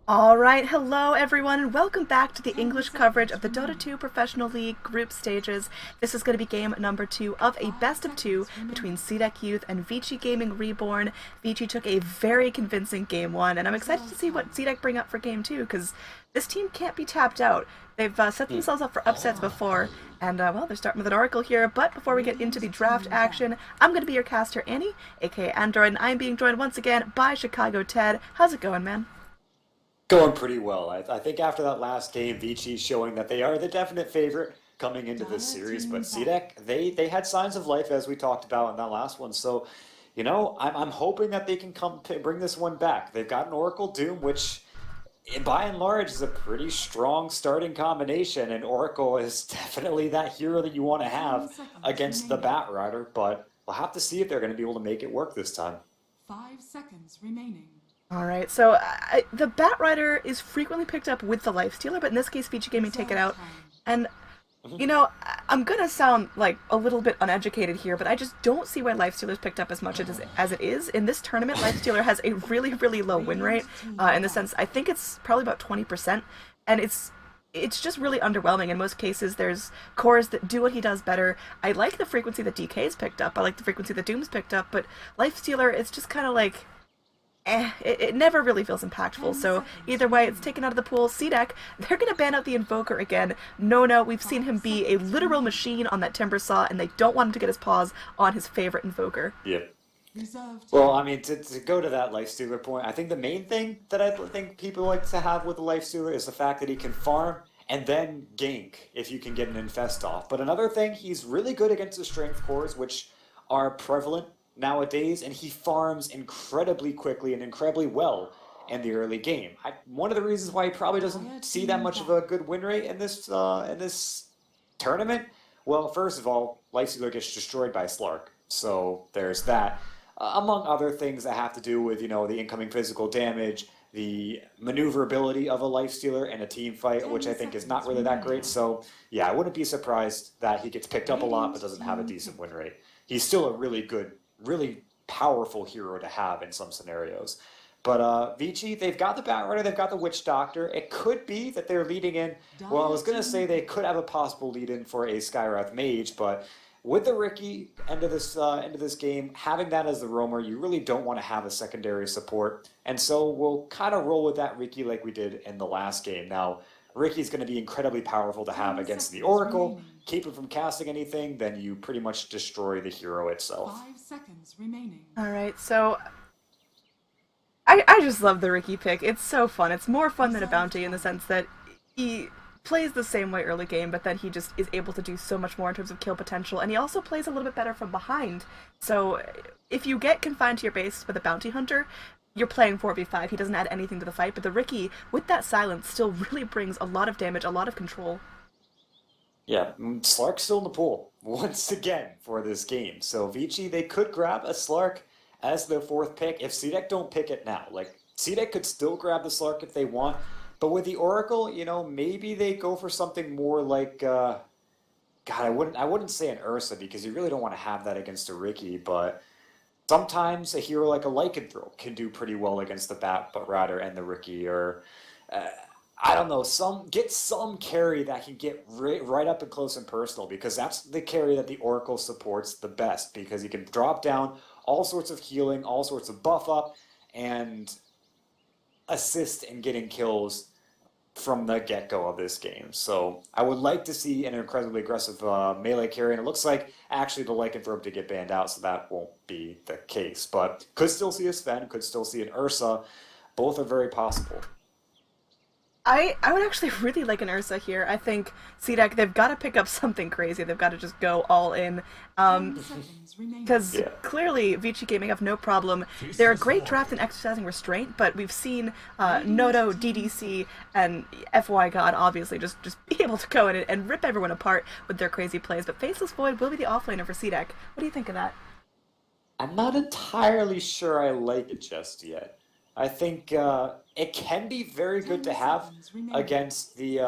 All right, hello everyone, and welcome back to the English coverage of the Dota 2 Professional League group stages. This is going to be game number 2 of a best of 2 between CDEC Youth and VG Gaming Reborn. VG took a very convincing game 1, and I'm excited to see what CDEC bring up for game 2, because this team can't be tapped out. They've set themselves up for upsets before, and well, they're starting with an Oracle here. But before we get into the draft action, I'm going to be your caster, Annie, aka Android, and I'm being joined once again by Chicago Ted. How's it going, man? Going pretty well. I think after that last game, Vici showing that they are the definite favorite coming into this series. But CDEC, they had signs of life as we talked about in that last one. So, I'm hoping that they can bring this one back. They've got an Oracle Doom, which by and large is a pretty strong starting combination, and Oracle is definitely that hero that you want to have against the Bat Rider. But we'll have to see if they're going to be able to make it work this time. 5 seconds remaining. All right, so the Bat Rider is frequently picked up with the Lifestealer, but in this case, Feature Gaming take it out. And, I'm gonna sound like a little bit uneducated here, but I just don't see why Lifestealer is picked up as much as it is. In this tournament, Lifestealer has a really, really low win rate, in the sense, I think it's probably about 20%, and it's just really underwhelming. In most cases, there's cores that do what he does better. I like the frequency that DK's picked up, I like the frequency that Doom's picked up, but Lifestealer, it's just kind of like it never really feels impactful. So either way, it's taken out of the pool. CDEC, they're going to ban out the Invoker again. No, we've seen him be a literal machine on that Timber Saw, and they don't want him to get his paws on his favorite Invoker. Yep. Well, I mean, to go to that Lifestealer point, I think the main thing that I think people like to have with the Lifestealer is the fact that he can farm and then gank if you can get an Infest off. But another thing, he's really good against the Strength cores, which are prevalent nowadays, and he farms incredibly quickly and incredibly well in the early game. One of the reasons why he probably doesn't see that much of a good win rate in this tournament, well, first of all, Lifestealer gets destroyed by Slark, so there's that. Among other things that have to do with, the incoming physical damage, the maneuverability of a Lifestealer in a team fight, which I think is not really that great. So, yeah, I wouldn't be surprised that he gets picked up a lot but doesn't have a decent win rate. He's still a really good, really powerful hero to have in some scenarios. But Vici, they've got the Batrider, they've got the Witch Doctor. It could be that they're leading in. Well, I was going to say they could have a possible lead in for a Skywrath Mage, but with the Riki end of this game, having that as the roamer, you really don't want to have a secondary support. And so we'll kind of roll with that Riki like we did in the last game. Now, Riki's going to be incredibly powerful to have against the Oracle. Keep him from casting anything, then you pretty much destroy the hero itself. 5 seconds remaining. All right, so I just love the Riki pick. It's so fun. It's more fun than a bounty in the sense that he plays the same way early game, but then he just is able to do so much more in terms of kill potential, and he also plays a little bit better from behind. So if you get confined to your base with a bounty hunter, you're playing 4v5. He doesn't add anything to the fight, but the Riki, with that silence, still really brings a lot of damage, a lot of control. Yeah, Slark's still in the pool once again for this game. So Vici, they could grab a Slark as their fourth pick if CDEC don't pick it now. Like, CDEC could still grab the Slark if they want, but with the Oracle, maybe they go for something more like, God, I wouldn't say an Ursa because you really don't want to have that against a Riki, but sometimes a hero like a Lycanthrope can do pretty well against the Bat Rider and the Riki, or I don't know, get some carry that can get right up and close and personal, because that's the carry that the Oracle supports the best, because he can drop down all sorts of healing, all sorts of buff up, and assist in getting kills from the get-go of this game. So I would like to see an incredibly aggressive melee carry, and it looks like actually the Lycanthrope to get banned out, so that won't be the case. But could still see a Sven, could still see an Ursa. Both are very possible. I would actually really like an Ursa here. I think CDEC, they've got to pick up something crazy. They've got to just go all in. Because clearly Vici Gaming have no problem. They're a great draft in exercising restraint, but we've seen Noto, DDC, and FY God obviously just be able to go in and rip everyone apart with their crazy plays. But Faceless Void will be the offlaner for CDEC. What do you think of that? I'm not entirely sure I like it just yet. I think it can be very good to have against the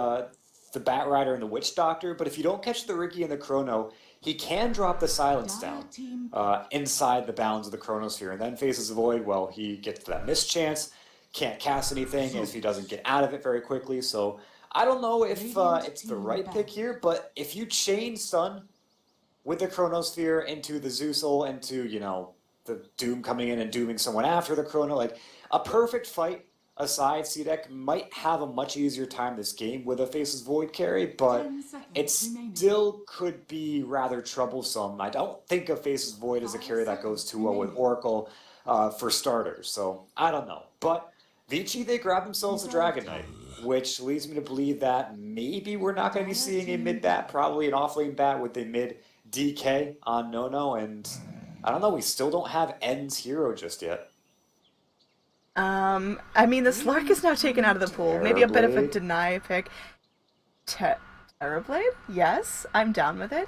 Batrider and the Witch Doctor, but if you don't catch the Riki and the Chrono, he can drop the silence down inside the bounds of the Chronosphere, and then Faces the Void, well, he gets that mischance, can't cast anything if he doesn't get out of it very quickly. So I don't know if it's the right pick here, but if you chain stun with the Chronosphere into the Zeus ult, into, you know, the Doom coming in and dooming someone after the Chrono, like a perfect fight aside, CDEC might have a much easier time this game with a Faceless Void carry, but it still could be rather troublesome. I don't think a Faceless Void is a carry that goes too well with Oracle for starters, so I don't know. But VG, they grab themselves a Dragon Knight, which leads me to believe that maybe we're not going to be seeing a mid-bat, probably an off-lane bat with a mid-DK on Nono, and I don't know, we still don't have ENG's hero just yet. I mean, the Slark is now taken out of the pool. Maybe a bit of a deny pick. Terrorblade? Yes, I'm down with it.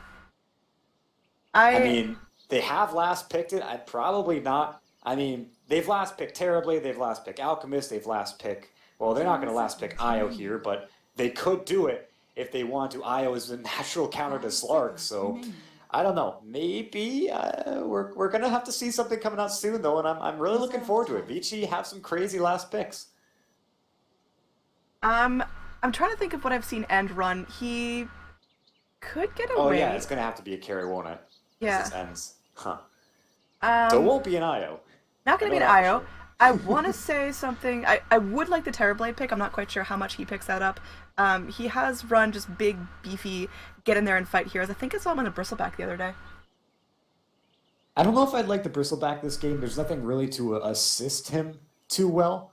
I mean, they have last picked it. I'd probably not. I mean, they've last picked Terrorblade, they've last picked Alchemist, they've last picked... Well, they're not going to last pick Io here, but they could do it if they want to. Io is a natural counter to Slark, so... I don't know. Maybe we're gonna have to see something coming out soon, though, and I'm really looking forward to it. Vici have some crazy last picks. I'm trying to think of what I've seen End run. He could get away. Oh yeah, it's gonna have to be a carry, won't it? Yeah. This ends. Huh. So it won't be an IO. Not gonna be an IO. Sure. I want to say something. I would like the Terrorblade pick. I'm not quite sure how much he picks that up. He has run just big, beefy, get in there and fight heroes. I think I saw him on a Bristleback the other day. I don't know if I'd like the Bristleback this game. There's nothing really to assist him too well.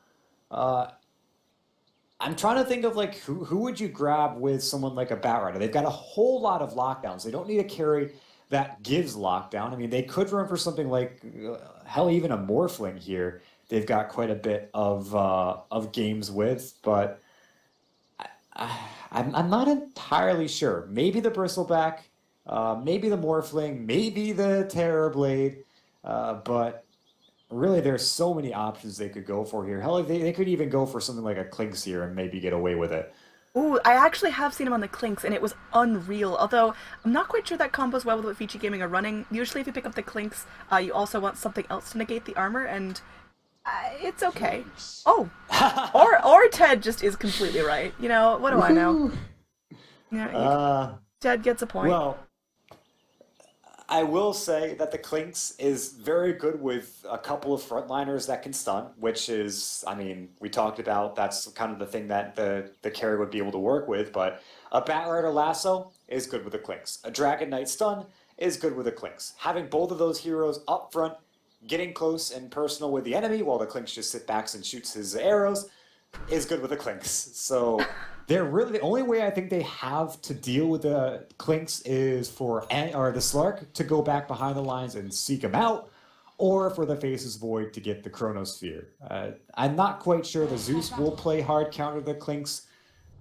I'm trying to think of, like, who would you grab with someone like a Batrider? They've got a whole lot of lockdowns. They don't need a carry that gives lockdown. I mean, they could run for something like, hell, even a Morphling here. They've got quite a bit of games with, but I'm not entirely sure. Maybe the Bristleback, maybe the Morphling, maybe the Terrorblade, but really there's so many options they could go for here. Hell, they could even go for something like a Clinks here and maybe get away with it. Ooh, I actually have seen him on the Clinks, and it was unreal. Although, I'm not quite sure that combos well with what VG Gaming are running. Usually if you pick up the Clinks, you also want something else to negate the armor, and it's okay. Oh! or Ted just is completely right. You know, what do I know? Ted gets a point. Well, I will say that the Clinks is very good with a couple of frontliners that can stun, which is, I mean, we talked about, that's kind of the thing that the carry would be able to work with, but a Batrider Lasso is good with the Clinks. A Dragon Knight Stun is good with the Clinks. Having both of those heroes up front, getting close and personal with the enemy while the Clinks just sit back and shoots his arrows is good with the Clinks. So they're really, the only way I think they have to deal with the Clinks is for the Slark to go back behind the lines and seek him out, or for the Faceless Void to get the Chronosphere. I'm not quite sure the Zeus will play hard counter the Clinks,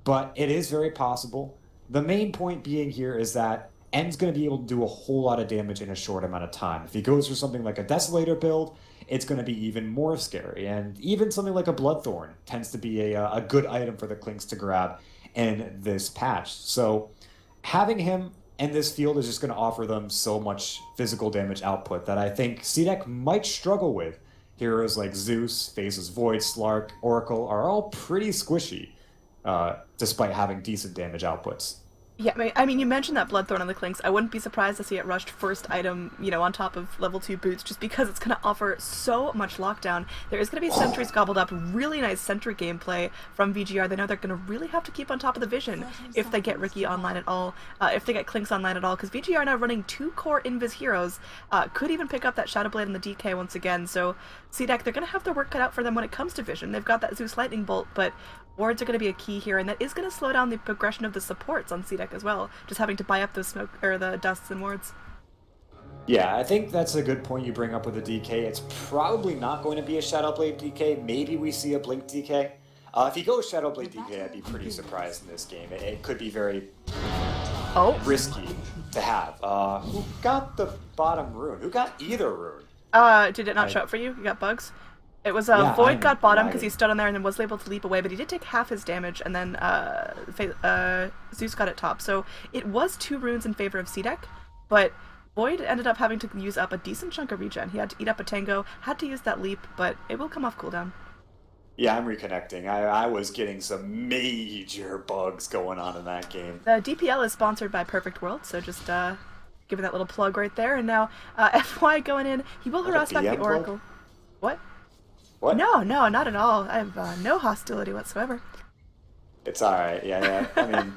but it is very possible. The main point being here is that ENG's going to be able to do a whole lot of damage in a short amount of time. If he goes for something like a Desolator build, it's going to be even more scary. And even something like a Bloodthorn tends to be a good item for the Clinks to grab in this patch. So having him in this field is just going to offer them so much physical damage output that I think CDEC might struggle with. Heroes like Zeus, Faceless Void, Slark, Oracle are all pretty squishy, despite having decent damage outputs. Yeah, I mean, you mentioned that Bloodthorn on the Clinks. I wouldn't be surprised to see it rushed first item, you know, on top of level 2 boots, just because it's going to offer so much lockdown. There is going to be sentries gobbled up, really nice sentry gameplay from VG.R. They know they're going to really have to keep on top of the vision if they get Ricky online at all, if they get Clinks online at all, because VG.R now running 2 core Invis heroes, could even pick up that Shadowblade and the DK once again, so CDEC, they're going to have their work cut out for them when it comes to vision. They've got that Zeus Lightning Bolt, but wards are going to be a key here, and that is going to slow down the progression of the supports on CDEC as well, just having to buy up those smoke or the dusts and wards. Yeah, I think that's a good point you bring up with the DK. It's probably not going to be a Shadowblade DK. Maybe we see a Blink DK. If he goes Shadowblade DK, I'd be pretty surprised in this game. It could be very risky to have. Who got the bottom rune? Who got either rune? Did it not show up for you? You got bugs? It was Void got bottom because he stood on there and then was able to leap away, but he did take half his damage, and then Zeus got it top. So it was 2 runes in favor of CDEC, but Void ended up having to use up a decent chunk of regen. He had to eat up a Tango, had to use that leap, but it will come off cooldown. Yeah, I'm reconnecting. I was getting some major bugs going on in that game. The DPL is sponsored by Perfect World, so just giving that little plug right there. And now FY going in. He will Is that a harass back the BM plug? Oracle. What? What? No, no, not at all. I have no hostility whatsoever. It's alright, yeah. I mean,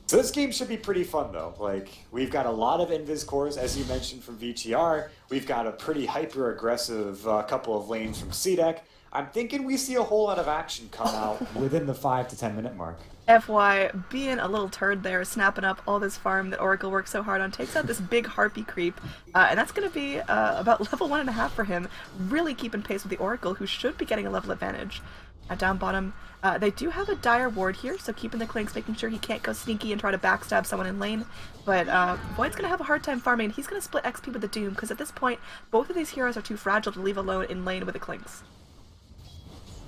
so this game should be pretty fun though. Like, we've got a lot of invis cores, as you mentioned from VG.R. We've got a pretty hyper-aggressive couple of lanes from CDEC. I'm thinking we see a whole lot of action come out within the 5 to 10 minute mark. FY being a little turd there, snapping up all this farm that Oracle worked so hard on, takes out this big harpy creep, and that's going to be about level 1.5 for him, really keeping pace with the Oracle, who should be getting a level advantage. Down bottom, they do have a dire ward here, so keeping the Clinks, making sure he can't go sneaky and try to backstab someone in lane, but Void's going to have a hard time farming, and he's going to split XP with the Doom, because at this point, both of these heroes are too fragile to leave alone in lane with the Clinks.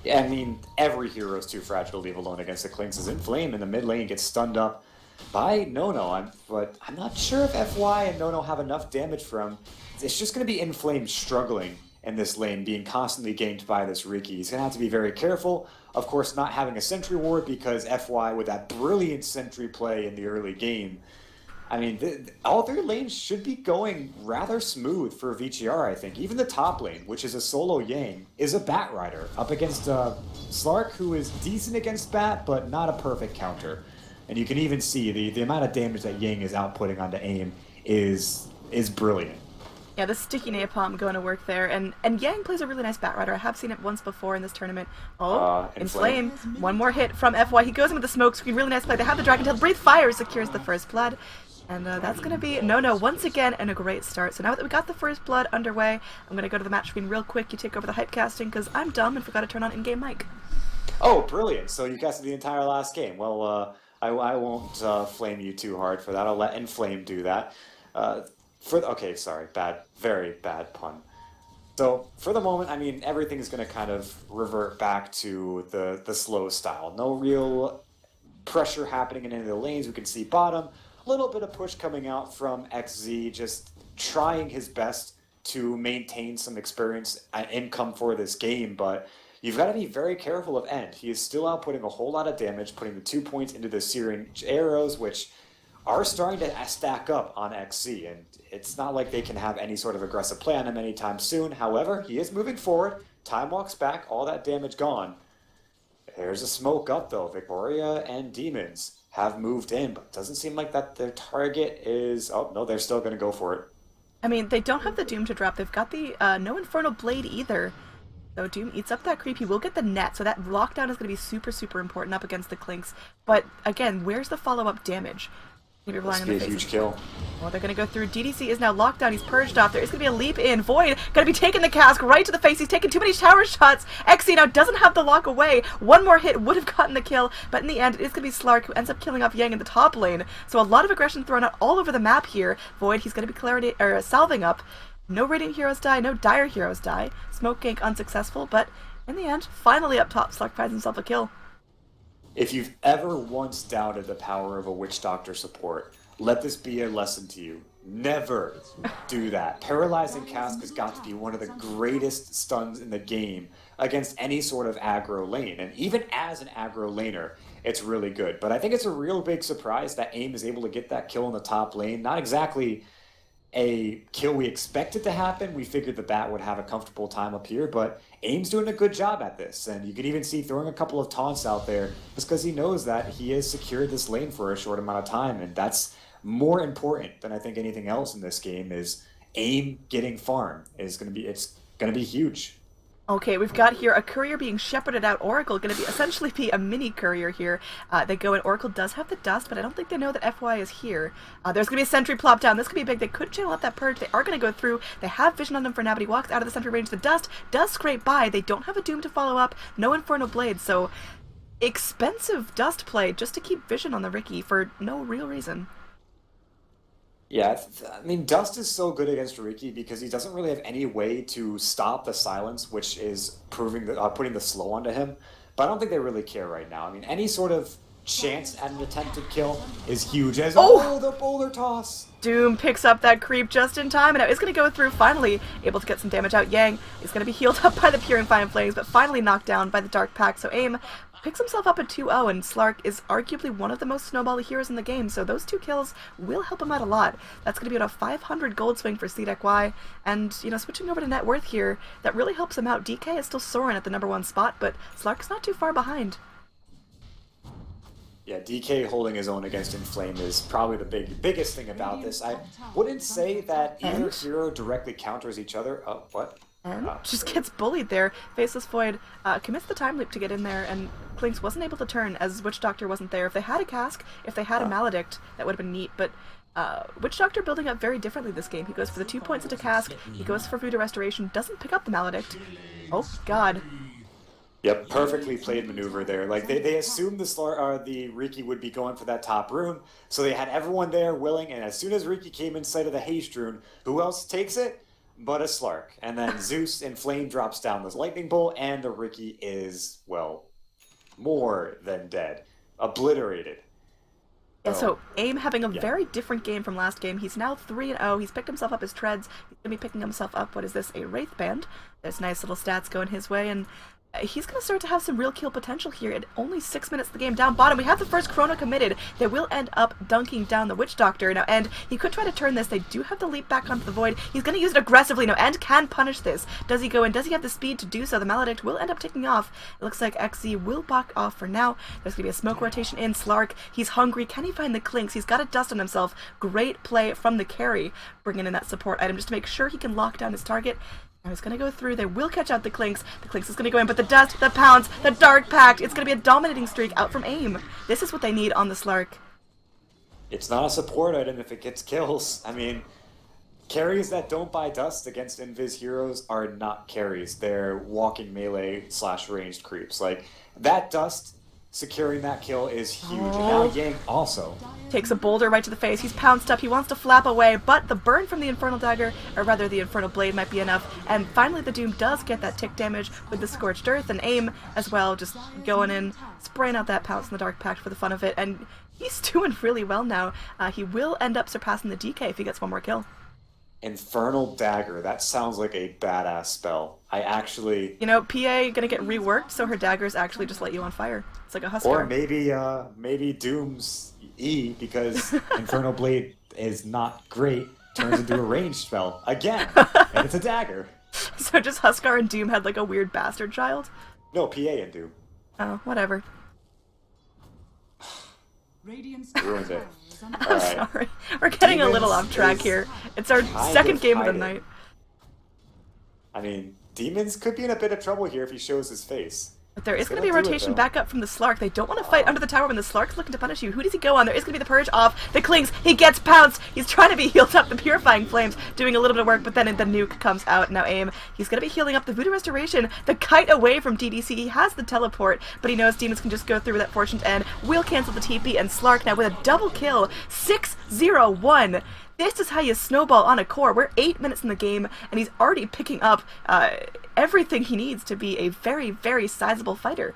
Yeah, I mean, every hero is too fragile to leave alone against the Clinks. As Inflame in the mid lane gets stunned up by Nono, but I'm not sure if FY and Nono have enough damage for him. It's just going to be Inflame struggling in this lane, being constantly ganked by this Riki. He's going to have to be very careful. Of course, not having a sentry ward because FY, with that brilliant sentry play in the early game, I mean, all their lanes should be going rather smooth for VG.R, I think. Even the top lane, which is a solo Yang, is a Bat Rider up against Slark, who is decent against Bat, but not a perfect counter. And you can even see the amount of damage that Yang is outputting onto AIM is brilliant. Yeah, the sticky napalm going to work there, and Yang plays a really nice Bat Rider. I have seen it once before in this tournament. Oh, Inflame. One more hit from FY. He goes in with the smoke screen. Really nice play. They have the Dragon Tail. Breathe Fire secures the first blood. And that's going to be Nono once again, and a great start. So now that we got the first blood underway, I'm going to go to the match screen real quick. You take over the hype casting, because I'm dumb and forgot to turn on in-game mic. Oh, brilliant. So you casted the entire last game. Well, I won't flame you too hard for that. I'll let Inflame do that. Okay, sorry. Very bad pun. So, for the moment, I mean, everything is going to kind of revert back to the slow style. No real pressure happening in any of the lanes. We can see bottom. Little bit of push coming out from XZ, just trying his best to maintain some experience and income for this game, but you've got to be very careful of End. He is still outputting a whole lot of damage, putting the 2 points into the searing arrows, which are starting to stack up on XZ, and it's not like they can have any sort of aggressive play on him anytime soon. However, he is moving forward. Time walks back, all that damage gone. There's a smoke up, though. Victoria and Demons have moved in, but it doesn't seem like that their target is... Oh, no, they're still going to go for it. I mean, they don't have the Doom to drop. They've got the no Infernal Blade either. So Doom eats up that creep. He will get the net, so that lockdown is going to be super, super important up against the Clinks. But, again, where's the follow-up damage? Maybe relying on the faces. Huge kill. Well, they're going to go through. DDC is now locked down. He's purged off. There is going to be a leap in. Void going to be taking the cask right to the face. He's taking too many tower shots. XC now doesn't have the lock away. One more hit would have gotten the kill, but in the end, it is going to be Slark who ends up killing off Yang in the top lane. So a lot of aggression thrown out all over the map here. Void, he's going to be salving up. No Radiant heroes die. No Dire heroes die. Smoke gank unsuccessful, but in the end, finally up top, Slark finds himself a kill. If you've ever once doubted the power of a Witch Doctor support, let this be a lesson to you. Never do that. Paralyzing Cask has got to be one of the greatest stuns in the game against any sort of aggro lane. And even as an aggro laner, it's really good. But I think it's a real big surprise that AIM is able to get that kill in the top lane. Not exactly a kill we expected to happen. We figured the Bat would have a comfortable time up here, but AIM's doing a good job at this. And you can even see throwing a couple of taunts out there just because he knows that he has secured this lane for a short amount of time. And that's more important than I think anything else in this game. Is AIM getting farm it's going to be huge. Okay, we've got here a courier being shepherded out. Oracle going to be essentially be a mini courier here. They go in. Oracle does have the dust, but I don't think they know that FY is here. There's going to be a sentry plop down. This could be big. They could channel up that purge. They are going to go through. They have vision on them for now, but he walks out of the sentry range. The dust does scrape by. They don't have a Doom to follow up. No Infernal Blade, so expensive dust play just to keep vision on the Riki for no real reason. Yeah, I mean, Dust is so good against Riki because he doesn't really have any way to stop the silence, which is putting the slow onto him. But I don't think they really care right now. I mean, any sort of chance at an attempted kill is huge. As Oh! the boulder toss. Doom picks up that creep just in time, and now is going to go through, finally able to get some damage out. Yang is going to be healed up by the Purifying Flames, but finally knocked down by the Dark Pact, so AIM picks himself up at 2-0, and Slark is arguably one of the most snowbally heroes in the game, so those 2 kills will help him out a lot. That's going to be about a 500 gold swing for CDEC.Y, and, you know, switching over to net worth here, that really helps him out. DK is still soaring at the #1 spot, but Slark's not too far behind. Yeah, DK holding his own against Inflame is probably the biggest thing about this. I wouldn't say that either hero directly counters each other. Oh, what? And just gets bullied there. Faceless Void commits the time loop to get in there, and Clinks wasn't able to turn as Witch Doctor wasn't there. If they had a Cask, if they had a Maledict, that would have been neat, but Witch Doctor building up very differently this game. He goes for the 2 points into Cask, he goes for Voodoo Restoration, doesn't pick up the Maledict. Oh, God. Yep, perfectly played maneuver there. Like, they assumed the Riki would be going for that top rune, so they had everyone there willing, and as soon as Riki came in sight of the haste rune, who else takes it but a Slark? And then Zeus in Flame drops down this lightning bolt, and the Riki is, well, more than dead. Obliterated. Yeah, so AIM having a very different game from last game. He's now 3-0. He's picked himself up his treads. He's going to be picking himself up, what is this, a Wraith Band. There's nice little stats going his way, and he's going to start to have some real kill potential here. At only 6 minutes of the game down bottom, we have the first Chrono committed. They will end up dunking down the Witch Doctor. Now, End, he could try to turn this. They do have the leap back onto the Void. He's going to use it aggressively. Now, End can punish this. Does he go in? Does he have the speed to do so? The Maledict will end up taking off. It looks like XZ will back off for now. There's going to be a smoke rotation in. Slark, he's hungry. Can he find the Clinks? He's got a dust on himself. Great play from the carry, bringing in that support item just to make sure he can lock down his target. Now he's going to go through. They will catch out the Clinks. The Clinks is going to go in, but the dust, the pounds, the Dark Pact, it's going to be a dominating streak out from AIM. This is what they need on the Slark. It's not a support item if it gets kills. I mean, carries that don't buy dust against Invis heroes are not carries. They're walking melee / ranged creeps. Like, that dust securing that kill is huge. And now Yang also takes a boulder right to the face. He's pounced up. He wants to flap away, but the burn from the Infernal Dagger, or rather the Infernal Blade, might be enough. And finally the Doom does get that tick damage with the Scorched Earth, and AIM as well, just going in, spraying out that pounce in the Dark Pact for the fun of it. And he's doing really well now. He will end up surpassing the DK if he gets one more kill. Infernal Dagger. That sounds like a badass spell. I actually... You know, PA gonna get reworked, so her daggers actually just light you on fire. It's like a Huskar. Or maybe Doom's E, because Infernal Blade is not great, turns into a ranged spell. Again! And it's a dagger. So just Huskar and Doom had like a weird bastard child? No, PA and Doom. Oh, whatever. Ruined it. I'm sorry. We're getting a little off track here. It's our second game of the night. I mean, Demons could be in a bit of trouble here if he shows his face. But there is going to be a rotation back up from the Slark. They don't want to fight under the tower when the Slark's looking to punish you. Who does he go on? There is going to be the Purge off. The Clings, he gets pounced. He's trying to be healed up. The Purifying Flames doing a little bit of work, but then the nuke comes out. Now AIM, he's going to be healing up the Voodoo Restoration. The kite away from DDC. He has the teleport, but he knows Demons can just go through with that Fortune's End. Will cancel the TP, and Slark now with a double kill. 6-0-1. This is how you snowball on a core. We're 8 minutes in the game, and he's already picking up everything he needs to be a very, very sizable fighter.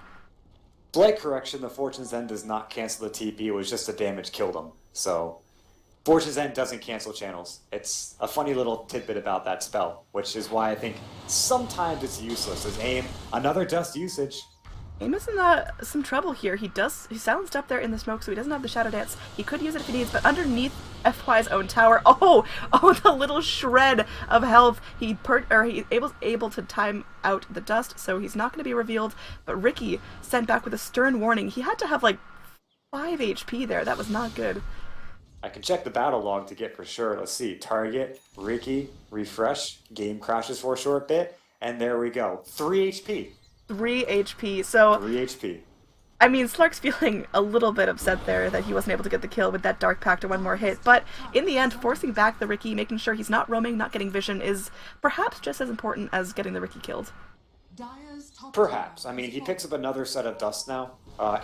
Slight correction, the Fortune's End does not cancel the TP, it was just the damage killed him. So, Fortune's End doesn't cancel channels. It's a funny little tidbit about that spell, which is why I think sometimes it's useless as AIM. Another dust usage. AIM is in some trouble here. He's silenced up there in the smoke, so he doesn't have the Shadow Dance. He could use it if he needs, but underneath FY's own tower, oh, the little shred of health. He's able to time out the dust, so he's not going to be revealed. But Riki sent back with a stern warning. He had to have like 5 HP there. That was not good. I can check the battle log to get for sure. Let's see. Target, Riki, refresh, game crashes for a short bit, and there we go. 3 HP. 3 HP, so... 3 HP. I mean, Slark's feeling a little bit upset there that he wasn't able to get the kill with that Dark Pact or one more hit, but in the end, forcing back the Riki, making sure he's not roaming, not getting vision, is perhaps just as important as getting the Riki killed. Perhaps. I mean, he picks up another set of dust now,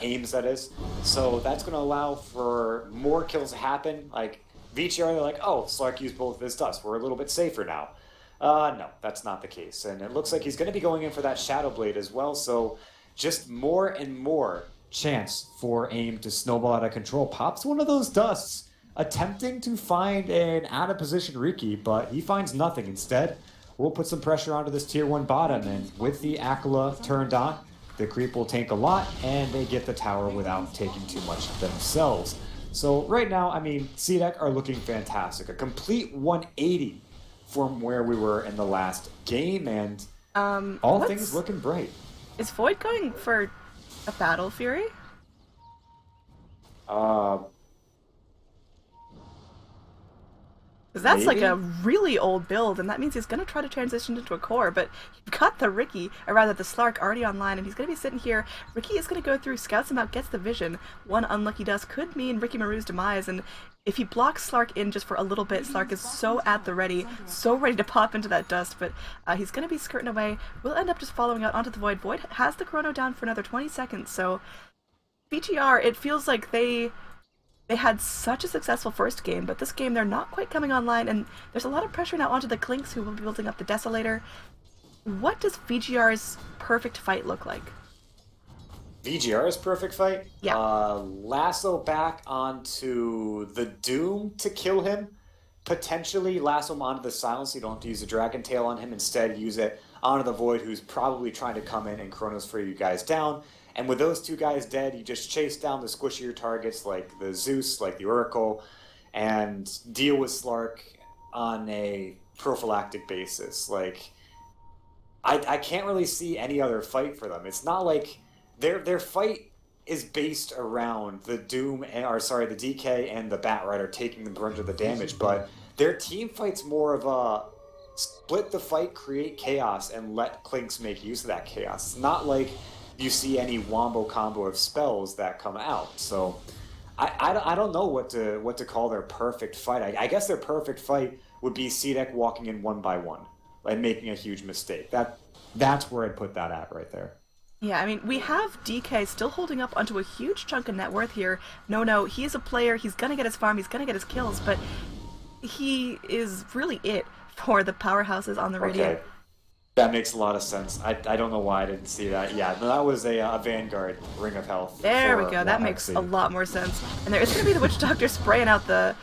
aims that is, so that's going to allow for more kills to happen. Like, VG.R, they're like, oh, Slark used both of his dust, we're a little bit safer now. No, that's not the case, and it looks like he's going to be going in for that Shadow Blade as well, so just more and more chance for AIM to snowball out of control. Pops one of those dusts, attempting to find an out-of-position Riki, but he finds nothing. Instead, we'll put some pressure onto this tier 1 bottom, and with the Akala turned on, the creep will tank a lot, and they get the tower without taking too much themselves. So right now, I mean, CDEC are looking fantastic. A complete 180 from where we were in the last game, and all things looking bright. Is Void going for a Battle Fury? Because that's Maybe? like a really old build, and that means he's going to try to transition into a core, but you've got the Riki, or rather the Slark, already online, and he's going to be sitting here. Riki is going to go through, scouts him out, gets the vision. One unlucky dust could mean Ricky Maru's demise, and if he blocks Slark in just for a little bit, Slark is so at the ready, so ready to pop into that dust, but he's going to be skirting away. We'll end up just following out onto the Void. Void has the chrono down for another 20 seconds, so VG.R, it feels like they had such a successful first game, but this game they're not quite coming online, and there's a lot of pressure now onto the Clinks, who will be building up the Desolator. What does VGR's perfect fight look like? VGR's perfect fight? Yeah. Lasso back onto the Doom to kill him. Potentially lasso him onto the Silence, so you don't have to use the Dragon Tail on him. Instead, use it onto the Void, who's probably trying to come in and Chronos for you guys down. And with those two guys dead, you just chase down the squishier targets like the Zeus, like the Oracle, and deal with Slark on a prophylactic basis. Like, I can't really see any other fight for them. It's not like their fight is based around the Doom, the DK and the Batrider taking the brunt of the damage, but their team fight's more of a split the fight, create chaos, and let Clinks make use of that chaos. It's not like you see any wombo combo of spells that come out. So I don't know what to call their perfect fight. I guess their perfect fight would be CDEC walking in one by one and making a huge mistake. That's where I'd put that at right there. Yeah, I mean, we have DK still holding up onto a huge chunk of net worth here. No, he is a player, he's gonna get his farm, he's gonna get his kills, but he is really it for the powerhouses on the radio. Okay. That makes a lot of sense. I don't know why I didn't see that. Yeah, that was a Vanguard Ring of Health. There we go, that makes a lot more sense. And there is going to be the Witch Doctor spraying out the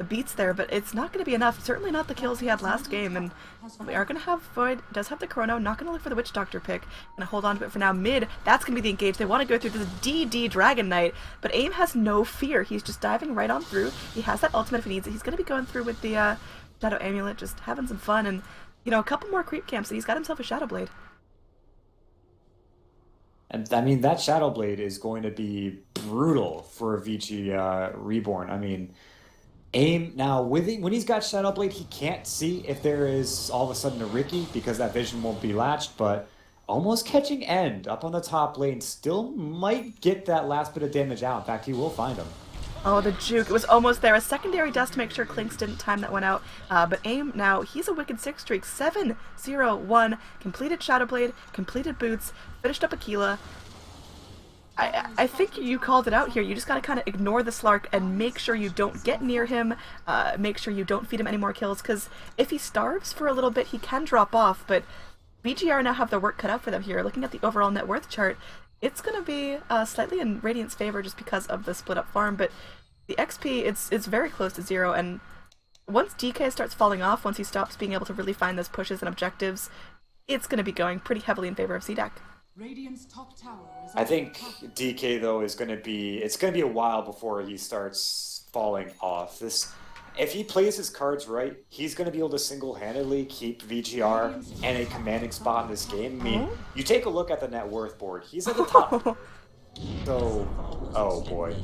beats there, but it's not going to be enough. Certainly not the kills he had last game, and we are going to have Void, does have the chrono, not going to look for the Witch Doctor pick. Going to hold on to it for now. Mid, that's going to be the engage. They want to go through this DD Dragon Knight, but AIM has no fear. He's just diving right on through. He has that ultimate if he needs it. He's going to be going through with the Shadow Amulet, just having some fun, and you know, a couple more creep camps, and he's got himself a Shadow Blade. And I mean, that Shadow Blade is going to be brutal for VG Reborn. I mean, AIM now when he's got Shadow Blade, he can't see if there is all of a sudden a Riki because that vision won't be latched. But almost catching End up on the top lane still might get that last bit of damage out. In fact, he will find him. Oh, the juke. It was almost there. A secondary dust to make sure Clinks didn't time that one out. But AIM now, he's a wicked 6 streak. 7-0-1. Completed Shadow Blade, completed Boots, finished up Aquila. I think you called it out here. You just gotta kind of ignore the Slark and make sure you don't get near him. Make sure you don't feed him any more kills, because if he starves for a little bit, he can drop off. But VGR now have their work cut out for them here. Looking at the overall net worth chart, it's going to be slightly in Radiant's favor just because of the split-up farm, but the XP, it's very close to 0, and once DK starts falling off, once he stops being able to really find those pushes and objectives, it's going to be going pretty heavily in favor of CDEC. Radiant's top tower is I think DK, though, it's going to be a while before he starts falling off. If he plays his cards right, he's going to be able to single-handedly keep VGR in a commanding spot in this game. I mean, you take a look at the net worth board. He's at the top. So, oh boy.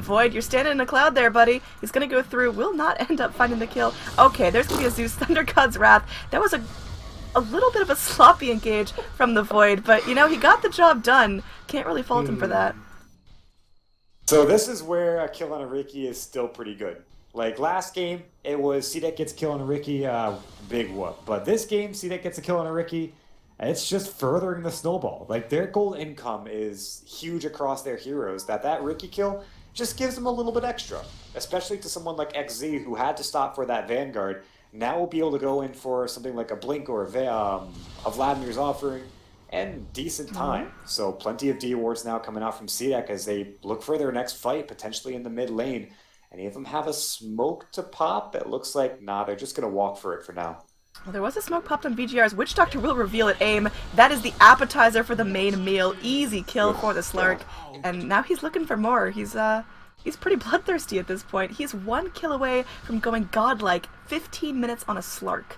Void, you're standing in a cloud there, buddy. He's going to go through, will not end up finding the kill. Okay, there's going to be a Zeus Thunder God's Wrath. That was a little bit of a sloppy engage from the Void, but, you know, he got the job done. Can't really fault him for that. So this is where a kill on a Riki is still pretty good. Like last game, it was CDEC gets a kill on a Riki, big whoop. But this game, CDEC gets a kill on a Riki, it's just furthering the snowball. Like their gold income is huge across their heroes. That Riki kill just gives them a little bit extra, especially to someone like XZ who had to stop for that Vanguard. Now we'll be able to go in for something like a Blink or a Vladimir's Offering, and decent time. So plenty of D awards now coming out from CDEC as they look for their next fight, potentially in the mid lane. Any of them have a smoke to pop? It looks like, nah, they're just going to walk for it for now. Well, there was a smoke popped on VG.R's Witch Doctor will reveal at aim. That is the appetizer for the main meal. Easy kill for the Slark. And now he's looking for more. He's pretty bloodthirsty at this point. He's 1 kill away from going godlike. 15 minutes on a Slark.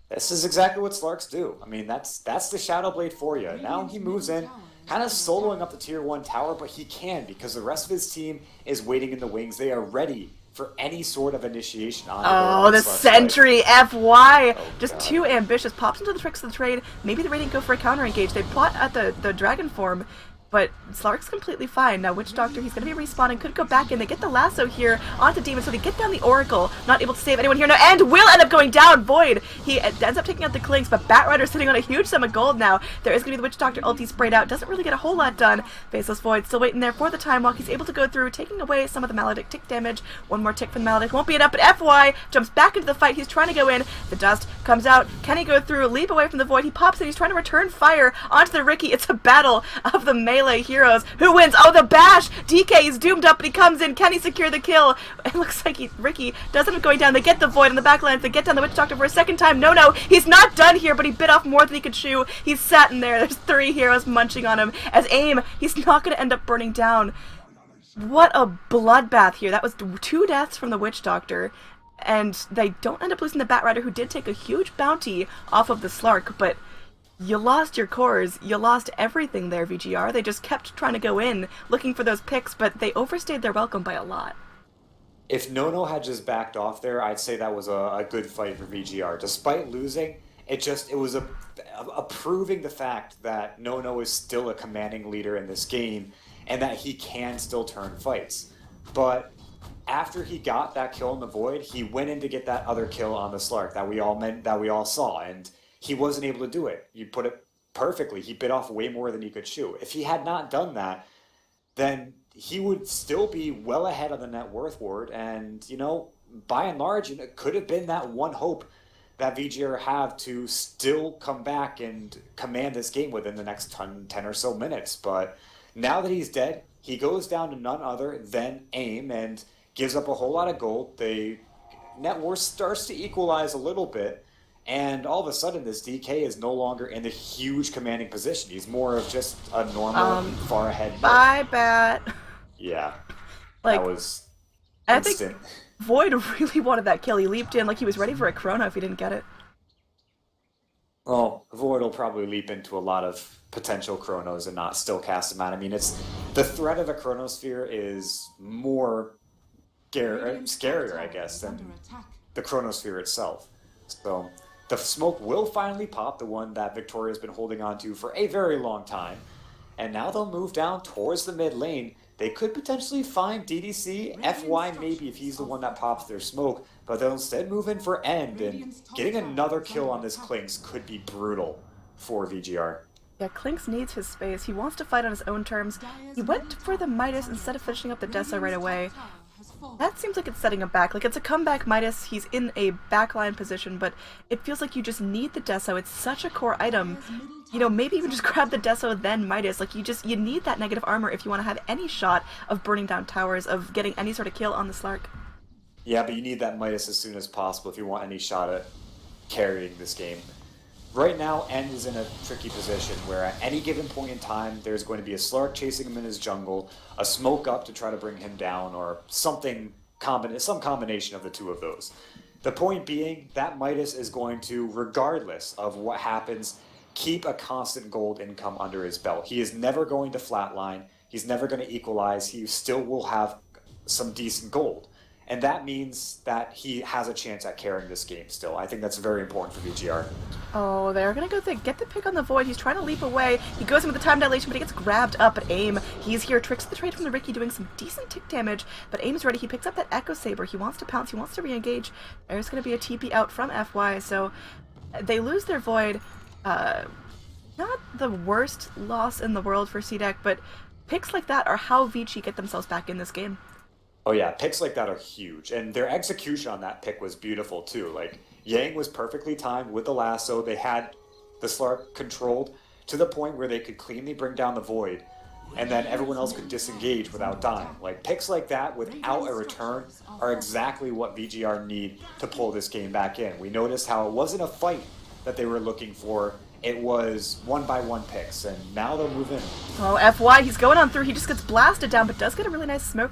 This is exactly what Slarks do. I mean, that's the Shadow Blade for you. Now he moves in, kind of soloing up the tier 1 tower, but he can because the rest of his team is waiting in the wings. They are ready for any sort of initiation on Oh, the sentry, FY! Just too ambitious. Pops into the tricks of the trade. Maybe the Radiant go for a counter engage. They plot at the dragon form, but Slark's completely fine. Now Witch Doctor, he's going to be respawning, could go back in. They get the lasso here onto Demon, so they get down the Oracle. Not able to save anyone here now, and will end up going down. Void! He ends up taking out the Clinks, but Batrider's sitting on a huge sum of gold now. There is going to be the Witch Doctor ulti sprayed out. Doesn't really get a whole lot done. Faceless Void still waiting there for the time walk. He's able to go through, taking away some of the Maledict tick damage. One more tick from the Maledict. Won't be enough, but FY jumps back into the fight. He's trying to go in. The dust comes out. Can he go through? Leap away from the Void. He pops in. He's trying to return fire onto the Riki. It's a battle of the melee heroes. Who wins? Oh, the bash! DK is doomed up, but he comes in. Can he secure the kill? It looks like Riki does end up going down. They get the Void on the backlines. They get down the Witch Doctor for a second time. No, he's not done here, but he bit off more than he could chew. He's sat in there. There's 3 heroes munching on him. As aim, he's not going to end up burning down. What a bloodbath here. That was 2 deaths from the Witch Doctor. And they don't end up losing the Batrider, who did take a huge bounty off of the Slark, but you lost your cores. You lost everything there, VG.R. They just kept trying to go in, looking for those picks, but they overstayed their welcome by a lot. If Nono had just backed off there, I'd say that was a good fight for VG.R. Despite losing, it was a proving the fact that Nono is still a commanding leader in this game and that he can still turn fights. But after he got that kill in the Void, he went in to get that other kill on the Slark that we all saw, and he wasn't able to do it. You put it perfectly. He bit off way more than he could chew. If he had not done that, then he would still be well ahead of the net worth ward. And, by and large, it could have been that one hope that VG.R have to still come back and command this game within the next 10 or so minutes. But now that he's dead, he goes down to none other than aim and gives up a whole lot of gold. The net worth starts to equalize a little bit. And all of a sudden, this DK is no longer in the huge commanding position. He's more of just a normal, far ahead. Bye, Bat. Yeah. Like, that was I instant. think Void really wanted that kill. He leaped in like he was ready for a Chrono if he didn't get it. Well, Void will probably leap into a lot of potential Chronos and not still cast them out. I mean, the threat of a Chronosphere is more scarier, I guess, than the Chronosphere itself. So the smoke will finally pop, the one that Victoria's been holding on to for a very long time. And now they'll move down towards the mid lane. They could potentially find DDC, FY maybe if he's the one that pops their smoke, but they'll instead move in for End, and getting another kill on this Clinks could be brutal for VG.R. Yeah, Clinks needs his space. He wants to fight on his own terms. He went for the Midas instead of finishing up the Dessa right away. That seems like it's setting him back. Like, it's a comeback Midas. He's in a backline position, but it feels like you just need the Deso. It's such a core item. Maybe even just grab the Deso, then Midas. Like, you need that negative armor if you want to have any shot of burning down towers, of getting any sort of kill on the Slark. Yeah, but you need that Midas as soon as possible if you want any shot at carrying this game. Right now, End is in a tricky position where at any given point in time, there's going to be a Slark chasing him in his jungle, a smoke up to try to bring him down, or some combination of the two of those. The point being, that Midas is going to, regardless of what happens, keep a constant gold income under his belt. He is never going to flatline. He's never going to equalize. He still will have some decent gold. And that means that he has a chance at carrying this game still. I think that's very important for VG.R. Oh, they're going to go get the pick on the Void. He's trying to leap away. He goes in with the time dilation, but he gets grabbed up at aim. He's here, tricks the trade from the Riki, doing some decent tick damage, but aim's ready. He picks up that Echo Saber. He wants to pounce. He wants to re-engage. There's going to be a TP out from FY, so they lose their Void. Not the worst loss in the world for CDEC, but picks like that are how Vici get themselves back in this game. Oh yeah, picks like that are huge, and their execution on that pick was beautiful too. Like, Yang was perfectly timed with the lasso. They had the Slark controlled to the point where they could cleanly bring down the Void, and then everyone else could disengage without dying. Like, picks like that without a return are exactly what VG.R need to pull this game back in. We noticed how it wasn't a fight that they were looking for. It was one-by-one picks, and now they'll move in. Oh, FY, he's going on through. He just gets blasted down, but does get a really nice smoke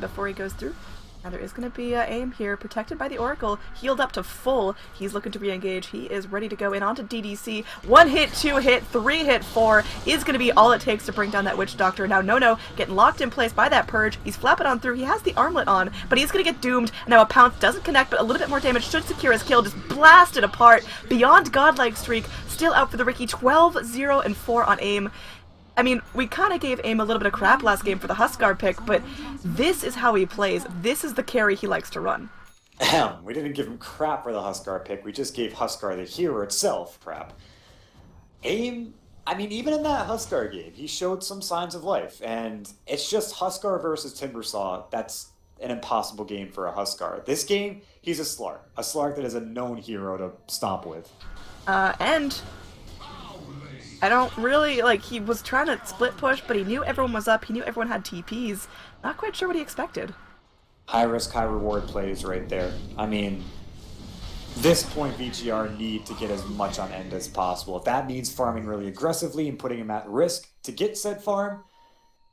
before he goes through. Now there is going to be aim here, protected by the Oracle, healed up to full. He's looking to re-engage. He is ready to go in onto DDC. 1 hit, 2 hit, 3 hit, 4 is going to be all it takes to bring down that Witch Doctor. Now No getting locked in place by that Purge. He's flapping on through. He has the armlet on, but he's going to get doomed. Now a Pounce doesn't connect, but a little bit more damage should secure his kill. Just blasted apart. Beyond Godlike Streak. Still out for the Ricky. 12, 0, and 4 on aim. I mean, we kind of gave AIM a little bit of crap last game for the Huskar pick, but this is how he plays. This is the carry he likes to run. We didn't give him crap for the Huskar pick. We just gave Huskar, the hero itself, crap. AIM, I mean, even in that Huskar game, he showed some signs of life. And it's just Huskar versus Timbersaw. That's an impossible game for a Huskar. This game, he's a Slark that is a known hero to stomp with. And I don't really, like, he was trying to split push, but he knew everyone was up, he knew everyone had TPs. Not quite sure what he expected. High risk, high reward plays right there. I mean, this point VG.R need to get as much on end as possible. If that means farming really aggressively and putting him at risk to get said farm,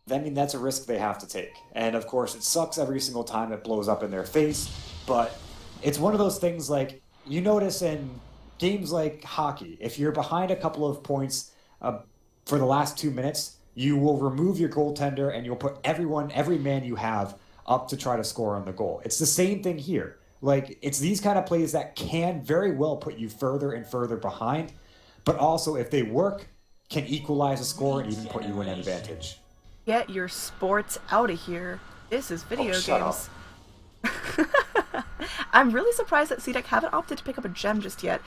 then I mean that's a risk they have to take. And of course it sucks every single time it blows up in their face, but it's one of those things like, you notice in games like hockey, if you're behind a couple of points for the last 2 minutes, you will remove your goaltender and you'll put every man you have up to try to score on the goal. It's the same thing here. Like, it's these kind of plays that can very well put you further and further behind, but also if they work, can equalize a score and even put you in an advantage. Get your sports out of here. This is video games. I'm really surprised that CDEC haven't opted to pick up a gem just yet.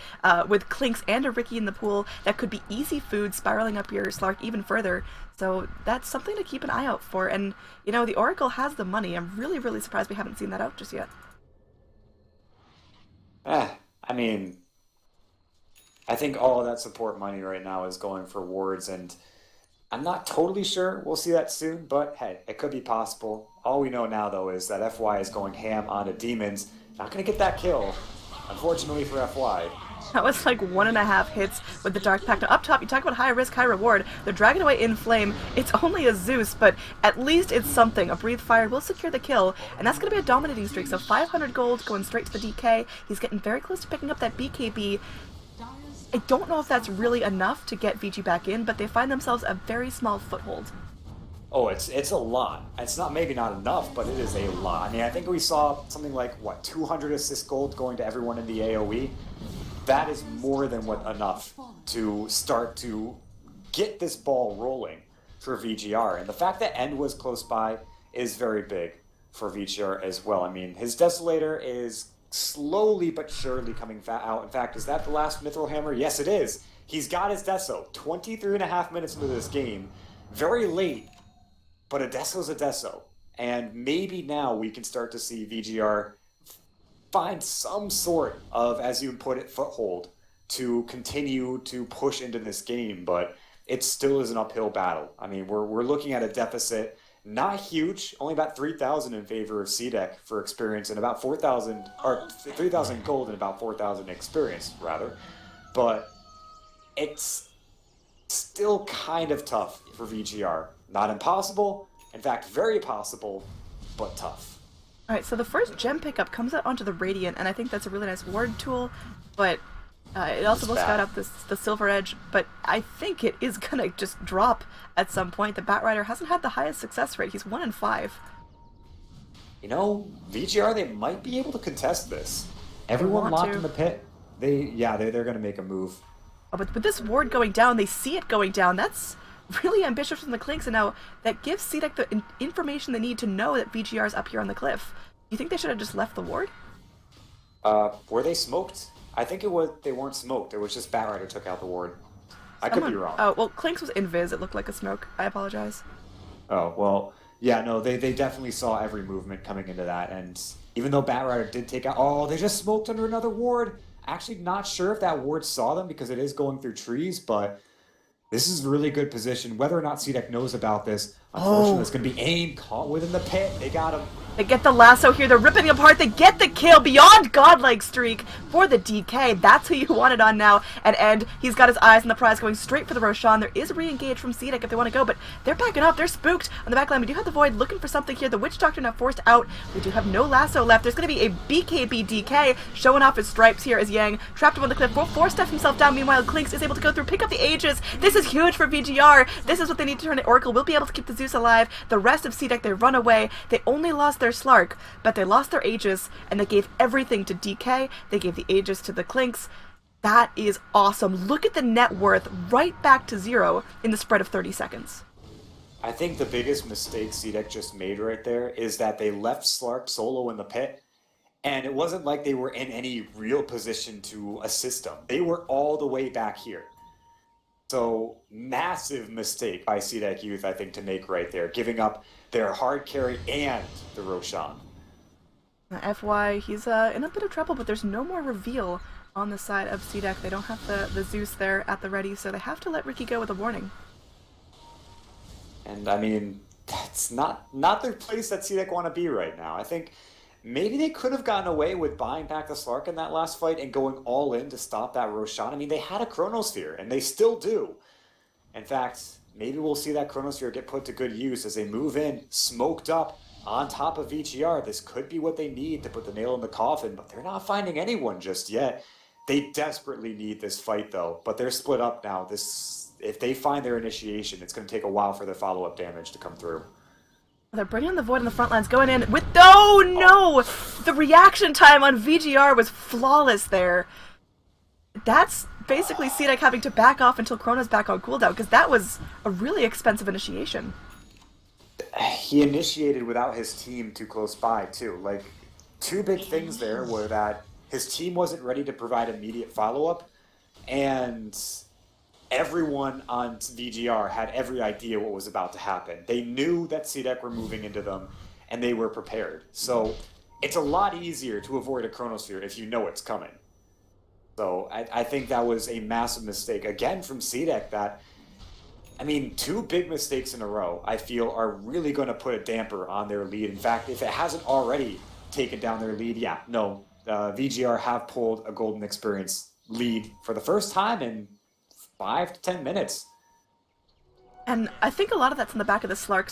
With Clinks and a Ricky in the pool, that could be easy food spiraling up your Slark even further. So that's something to keep an eye out for. And, you know, the Oracle has the money. I'm really, really surprised we haven't seen that out just yet. I mean, I think all of that support money right now is going for wards, and I'm not totally sure we'll see that soon, but hey, it could be possible. All we know now, though, is that FY is going ham onto Demons. Not going to get that kill, unfortunately for FY. That was like 1.5 hits with the Dark Pact. Now, up top, you talk about high risk, high reward. They're dragging away In Flame. It's only a Zeus, but at least it's something. A Breathe Fire will secure the kill, and that's going to be a dominating streak. So 500 gold going straight to the DK. He's getting very close to picking up that BKB. I don't know if that's really enough to get VG back in, but they find themselves a very small foothold. Oh, it's a lot. It's not maybe not enough, but it is a lot. I mean, I think we saw something like, what, 200 assist gold going to everyone in the AoE? That is more than enough to start to get this ball rolling for VG.R. And the fact that End was close by is very big for VG.R. as well. I mean, his Desolator is slowly but surely coming out. In fact, is that the last Mithril Hammer? Yes, it is. He's got his Deso. 23.5 minutes into this game. Very late, but a Deso's a Deso. And maybe now we can start to see VG.R find some sort of, as you put it, foothold to continue to push into this game, but it still is an uphill battle. I mean, we're looking at a deficit, not huge, only about 3,000 in favor of CDEC for experience and about 4,000, or 3,000 gold and about 4,000 experience, rather. But it's still kind of tough for VG.R. Not impossible, in fact, very possible, but tough. Alright, so the first gem pickup comes out onto the Radiant, and I think that's a really nice ward tool, but it also will scout out the Silver Edge, but I think it is gonna just drop at some point. The Batrider hasn't had the highest success rate. He's 1 in 5. You know, VG.R, they might be able to contest this. Everyone locked in the pit. They're gonna make a move. Oh, but with this ward going down, they see it going down. That's really ambitious from the Clinks, and now that gives CDEC the information they need to know that VG.R is up here on the cliff. You think they should have just left the ward? Were they smoked? I think they weren't smoked. It was just Batrider took out the ward. I could be wrong. Oh, well, Clinks was invis. It looked like a smoke. I apologize. Oh, well, yeah, no, they definitely saw every movement coming into that, and even though Batrider did take out... Oh, they just smoked under another ward! Actually, not sure if that ward saw them because it is going through trees, but this is really good position. Whether or not CDEC knows about this, unfortunately, it's going to be aim caught within the pit. They got him. They get the lasso here. They're ripping him apart. They get the kill. Beyond godlike streak for the DK. That's who you wanted on now. And End, he's got his eyes on the prize going straight for the Roshan. There is a re-engage from CDEC if they want to go, but they're backing up. They're spooked on the back line. We do have the Void looking for something here. The Witch Doctor now forced out. We do have no lasso left. There's going to be a BKB DK showing off his stripes here as Yang trapped him on the cliff. Force stuff himself down. Meanwhile, Clinks is able to go through, pick up the Aegis. This is huge for VG.R. This is what they need to turn it. Oracle will be able to keep the Zeus alive. The rest of CDEC, they run away. They only lost their Slark, but they lost their Aegis, and they gave everything to DK. They gave the Aegis to the Clinks. That is awesome. Look at the net worth right back to 0 in the spread of 30 seconds. I think the biggest mistake CDEC just made right there is that they left Slark solo in the pit, and it wasn't like they were in any real position to assist them. They were all the way back here. So, massive mistake by CDEC Youth, I think, to make right there, giving up their hard carry and the Roshan. FY, he's in a bit of trouble, but there's no more reveal on the side of CDEC. They don't have the Zeus there at the ready, so they have to let Ricky go with a warning. And, I mean, that's not the place that CDEC want to be right now. I think maybe they could have gotten away with buying back the Slark in that last fight and going all in to stop that Roshan. I mean, they had a Chronosphere, and they still do. In fact, maybe we'll see that Chronosphere get put to good use as they move in, smoked up, on top of VG.R. This could be what they need to put the nail in the coffin, but they're not finding anyone just yet. They desperately need this fight, though, but they're split up now. If they find their initiation, it's going to take a while for their follow-up damage to come through. They're bringing the Void on the front lines, going in with... Oh, no! The reaction time on VG.R was flawless there. That's basically CDEC having to back off until Chrono's back on cooldown, because that was a really expensive initiation. He initiated without his team too close by, too. Like, two big things there were that his team wasn't ready to provide immediate follow-up, and everyone on VG.R had every idea what was about to happen. They knew that CDEC were moving into them, and they were prepared. So it's a lot easier to avoid a Chronosphere if you know it's coming. So I think that was a massive mistake, again, from CDEC that... I mean, two big mistakes in a row, I feel, are really going to put a damper on their lead. In fact, if it hasn't already taken down their lead, VG.R have pulled a Golden Experience lead for the first time in 5 to 10 minutes. And I think a lot of that's in the back of the Slark.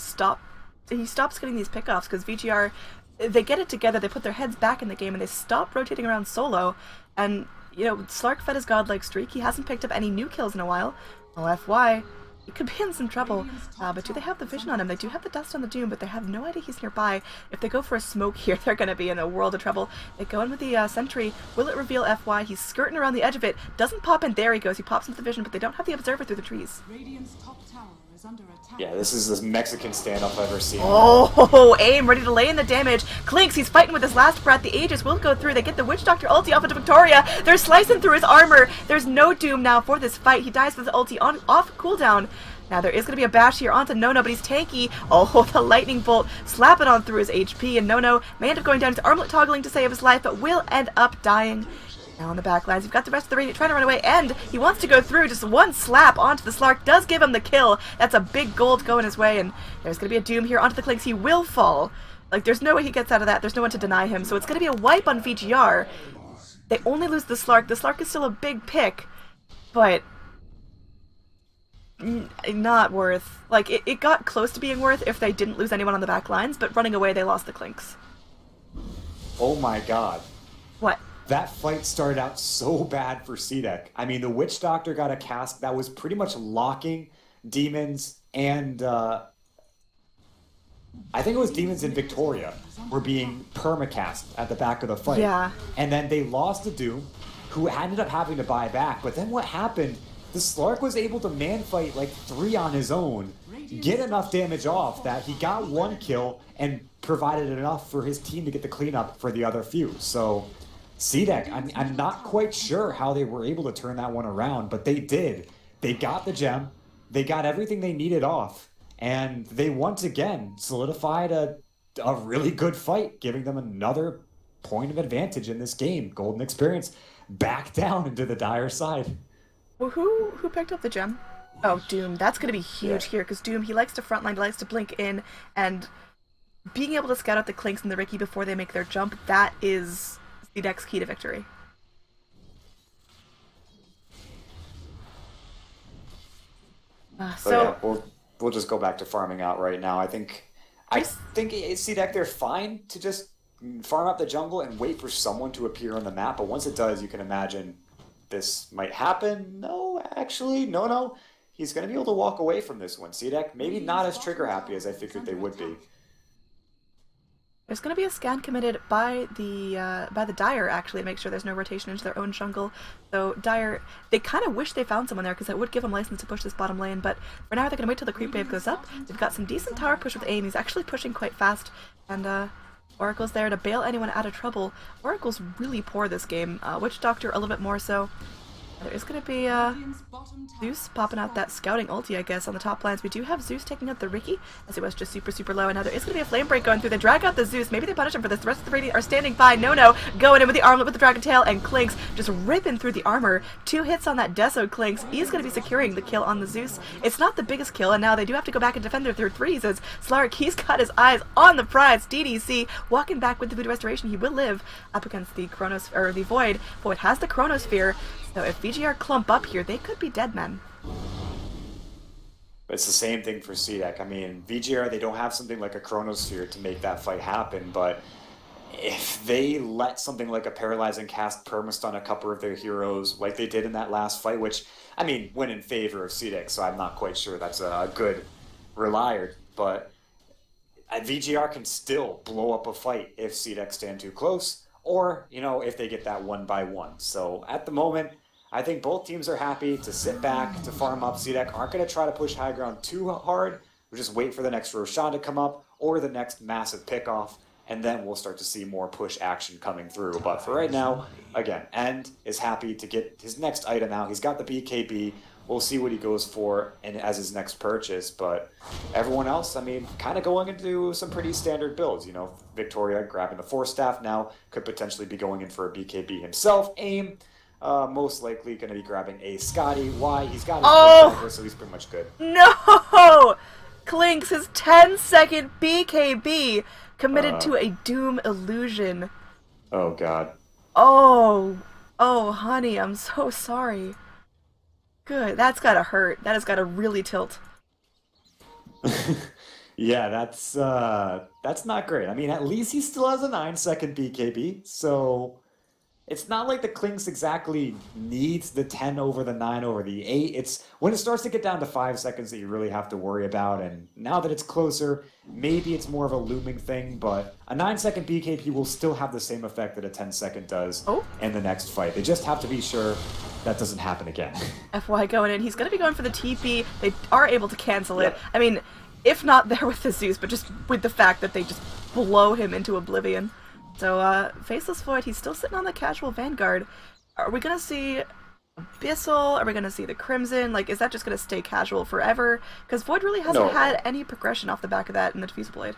He stops getting these pickoffs because VG.R, they get it together, they put their heads back in the game, and they stop rotating around solo. And, you know, Slark fed his godlike streak. He hasn't picked up any new kills in a while. Well, FY... he could be in some trouble, but do they have the vision on him? They do have the dust on the Doom, but they have no idea he's nearby. If they go for a smoke here, they're going to be in a world of trouble. They go in with the sentry. Will it reveal FY? He's skirting around the edge of it. Doesn't pop in. There he goes. He pops into the vision, but they don't have the observer through the trees. Radiant's top tower is under attack. Yeah, this is the Mexican standoff I've ever seen. Oh, aim, ready to lay in the damage. Clinks, he's fighting with his last breath. The Aegis will go through. They get the Witch Doctor ulti off into Victoria. They're slicing through his armor. There's no Doom now for this fight. He dies with his ulti off cooldown. Now there is going to be a bash here onto Nono, but he's tanky. Oh, the lightning bolt slapping on through his HP, and Nono may end up going down. He's armlet toggling to save his life, but will end up dying. Now on the back lines, you've got the rest of the Radiant trying to run away, and he wants to go through. Just one slap onto the Slark does give him the kill. That's a big gold going his way, and there's going to be a Doom here onto the Clinks. He will fall. Like, there's no way he gets out of that. There's no one to deny him, so it's going to be a wipe on VG.R. They only lose the Slark. The Slark is still a big pick, but... not worth. Like, it got close to being worth if they didn't lose anyone on the back lines, but running away, they lost the Clinks. Oh my god. What? That fight started out so bad for CDEC. I mean, the Witch Doctor got a cast that was pretty much locking Demons and, I think it was Demons and Victoria were being permacast at the back of the fight. Yeah. And then they lost to Doom, who ended up having to buy back. But then what happened... the Slark was able to man-fight like 3 on his own, get enough damage off that he got 1 kill and provided enough for his team to get the cleanup for the other few. So, CDEC, I'm not quite sure how they were able to turn that one around, but they did. They got the gem, they got everything they needed off, and they once again solidified a really good fight, giving them another point of advantage in this game. Golden Experience. back down into the Dire side. Well, who picked up the gem? Oh, Doom. That's going to be huge here, because Doom, he likes to frontline, he likes to blink in, and being able to scout out the Clinks and the Riki before they make their jump, that is CDEC.Y's key to victory. So yeah, we'll just go back to farming out right now. I think CDEC, they're fine to just farm up the jungle and wait for someone to appear on the map, but once it does, you can imagine this might happen. No, actually, no. He's going to be able to walk away from this one. CDEC, maybe not as trigger happy as I figured they would be. there's going to be a scan committed by the Dire, actually, to make sure there's no rotation into their own jungle. So Dire, they kind of wish they found someone there, because that would give them license to push this bottom lane, but for now they're going to wait till the creep wave goes up. They've got some decent tower push with aim. He's actually pushing quite fast, and Oracle's there to bail anyone out of trouble. Oracle's really poor this game. Witch Doctor a little bit more so. There's going to be Zeus popping out that scouting ulti, I guess, on the top lines. We do have Zeus taking out the Riki, as it was just super low, and now there is going to be a flame break going through. They drag out the Zeus. Maybe they punish him for this. The rest of the Radiant are standing by. No, going in with the armlet with the Dragon Tail, and Clinks just ripping through the armor. 2 hits on that Deso Clinks. He's going to be securing the kill on the Zeus. It's not the biggest kill, and now they do have to go back and defend their third threes, as Slark, he's got his eyes on the prize. DDC walking back with the Voodoo Restoration. He will live up against the the Void. Void has the Chronosphere, so if VG.R clump up here, they could be dead men. It's the same thing for CDEC. I mean, VG.R, they don't have something like a Chronosphere to make that fight happen, but if they let something like a Paralyzing Cast permast on a couple of their heroes, like they did in that last fight, which, I mean, went in favor of CDEC, so I'm not quite sure that's a good relier, but VG.R can still blow up a fight if CDEC stand too close, or, if they get that 1-by-1. So at the moment, I think both teams are happy to sit back, to farm up. CDEC aren't going to try to push high ground too hard. We'll just wait for the next Roshan to come up, or the next massive pickoff, and then we'll start to see more push action coming through. But for right now, again, End is happy to get his next item out. He's got the BKB. We'll see what he goes for as his next purchase, but everyone else, I mean, kind of going into some pretty standard builds. Victoria grabbing the Force Staff now, could potentially be going in for a BKB himself. Aim, most likely going to be grabbing a CDEC.Y. He's got his dagger, so he's pretty much good. No! Clinks, his 10-second BKB committed to a Doom illusion. Oh, God. Oh, honey, I'm so sorry. Good, that's gotta hurt. That has gotta really tilt. Yeah, that's not great. I mean, at least he still has a 9-second BKB, so it's not like the Clinks exactly needs the 10 over the 9 over the 8. It's when it starts to get down to 5 seconds that you really have to worry about, and now that it's closer, maybe it's more of a looming thing, but a 9-second BKB will still have the same effect that a 10-second does in the next fight. They just have to be sure that doesn't happen again. FY going in. He's going to be going for the TP. They are able to cancel it. I mean, if not there with the Zeus, but just with the fact that they just blow him into oblivion. So, Faceless Void, he's still sitting on the casual Vanguard. Are we going to see Abyssal? Are we going to see the Crimson? Like, is that just going to stay casual forever? Because Void really hasn't had any progression off the back of that in the Diffusal Blade.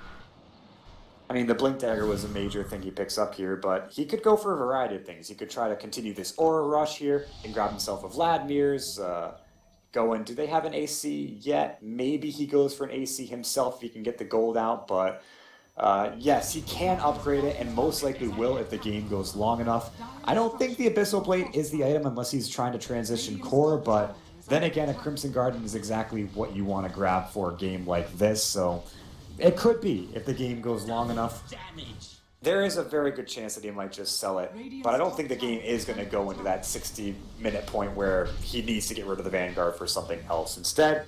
I mean, the Blink Dagger was a major thing he picks up here, but he could go for a variety of things. He could try to continue this Aura Rush here and grab himself a Vladimir's, do they have an AC yet? Maybe he goes for an AC himself if he can get the gold out, but yes, he can upgrade it and most likely will if the game goes long enough. I don't think the Abyssal Blade is the item unless he's trying to transition core, but then again, a Crimson Garden is exactly what you want to grab for a game like this, so it could be if the game goes long enough. There is a very good chance that he might just sell it, but I don't think the game is going to go into that 60-minute point where he needs to get rid of the Vanguard for something else. Instead,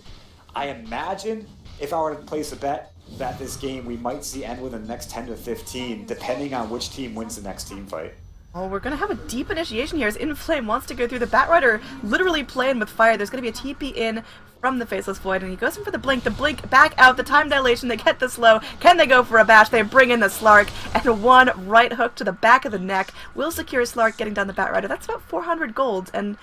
I imagine if I were to place a bet that this game we might see end within the next 10 to 15, depending on which team wins the next team fight. Oh, we're going to have a deep initiation here as Inflame wants to go through the Batrider, literally playing with fire. There's going to be a TP in from the Faceless Void, and he goes in for the blink back out, the time dilation, they get the slow. Can they go for a bash? They bring in the Slark, and one right hook to the back of the neck will secure Slark getting down the Batrider. That's about 400 gold, and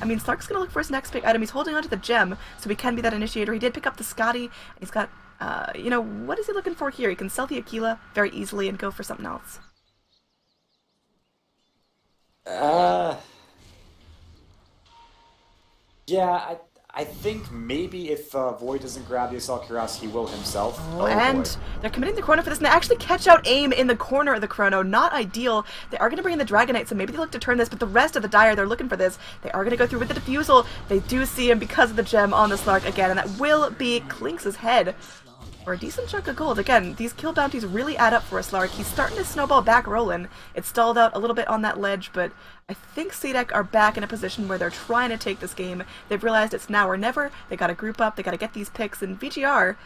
I mean, Slark's going to look for his next big item. He's holding onto the gem, so he can be that initiator. He did pick up the Scotty, and he's got, what is he looking for here? He can sell the Aquila very easily and go for something else. Yeah, I think maybe if Void doesn't grab the Assault Cuirass, he will himself. Oh, Oh boy. and they're committing the Chrono for this, and they actually catch out aim in the corner of the Chrono. Not ideal. They are going to bring in the Dragonite, so maybe they look to turn this, but the rest of the Dire, they're looking for this. They are going to go through with the Diffusal. They do see him because of the gem on the Slark again, and that will be Clinks' head. For a decent chunk of gold. Again, these kill bounties really add up for a Slark. He's starting to snowball back rolling. It stalled out a little bit on that ledge, but I think CDEC are back in a position where they're trying to take this game. They've realized it's now or never. They gotta group up, they gotta get these picks, and VG.R,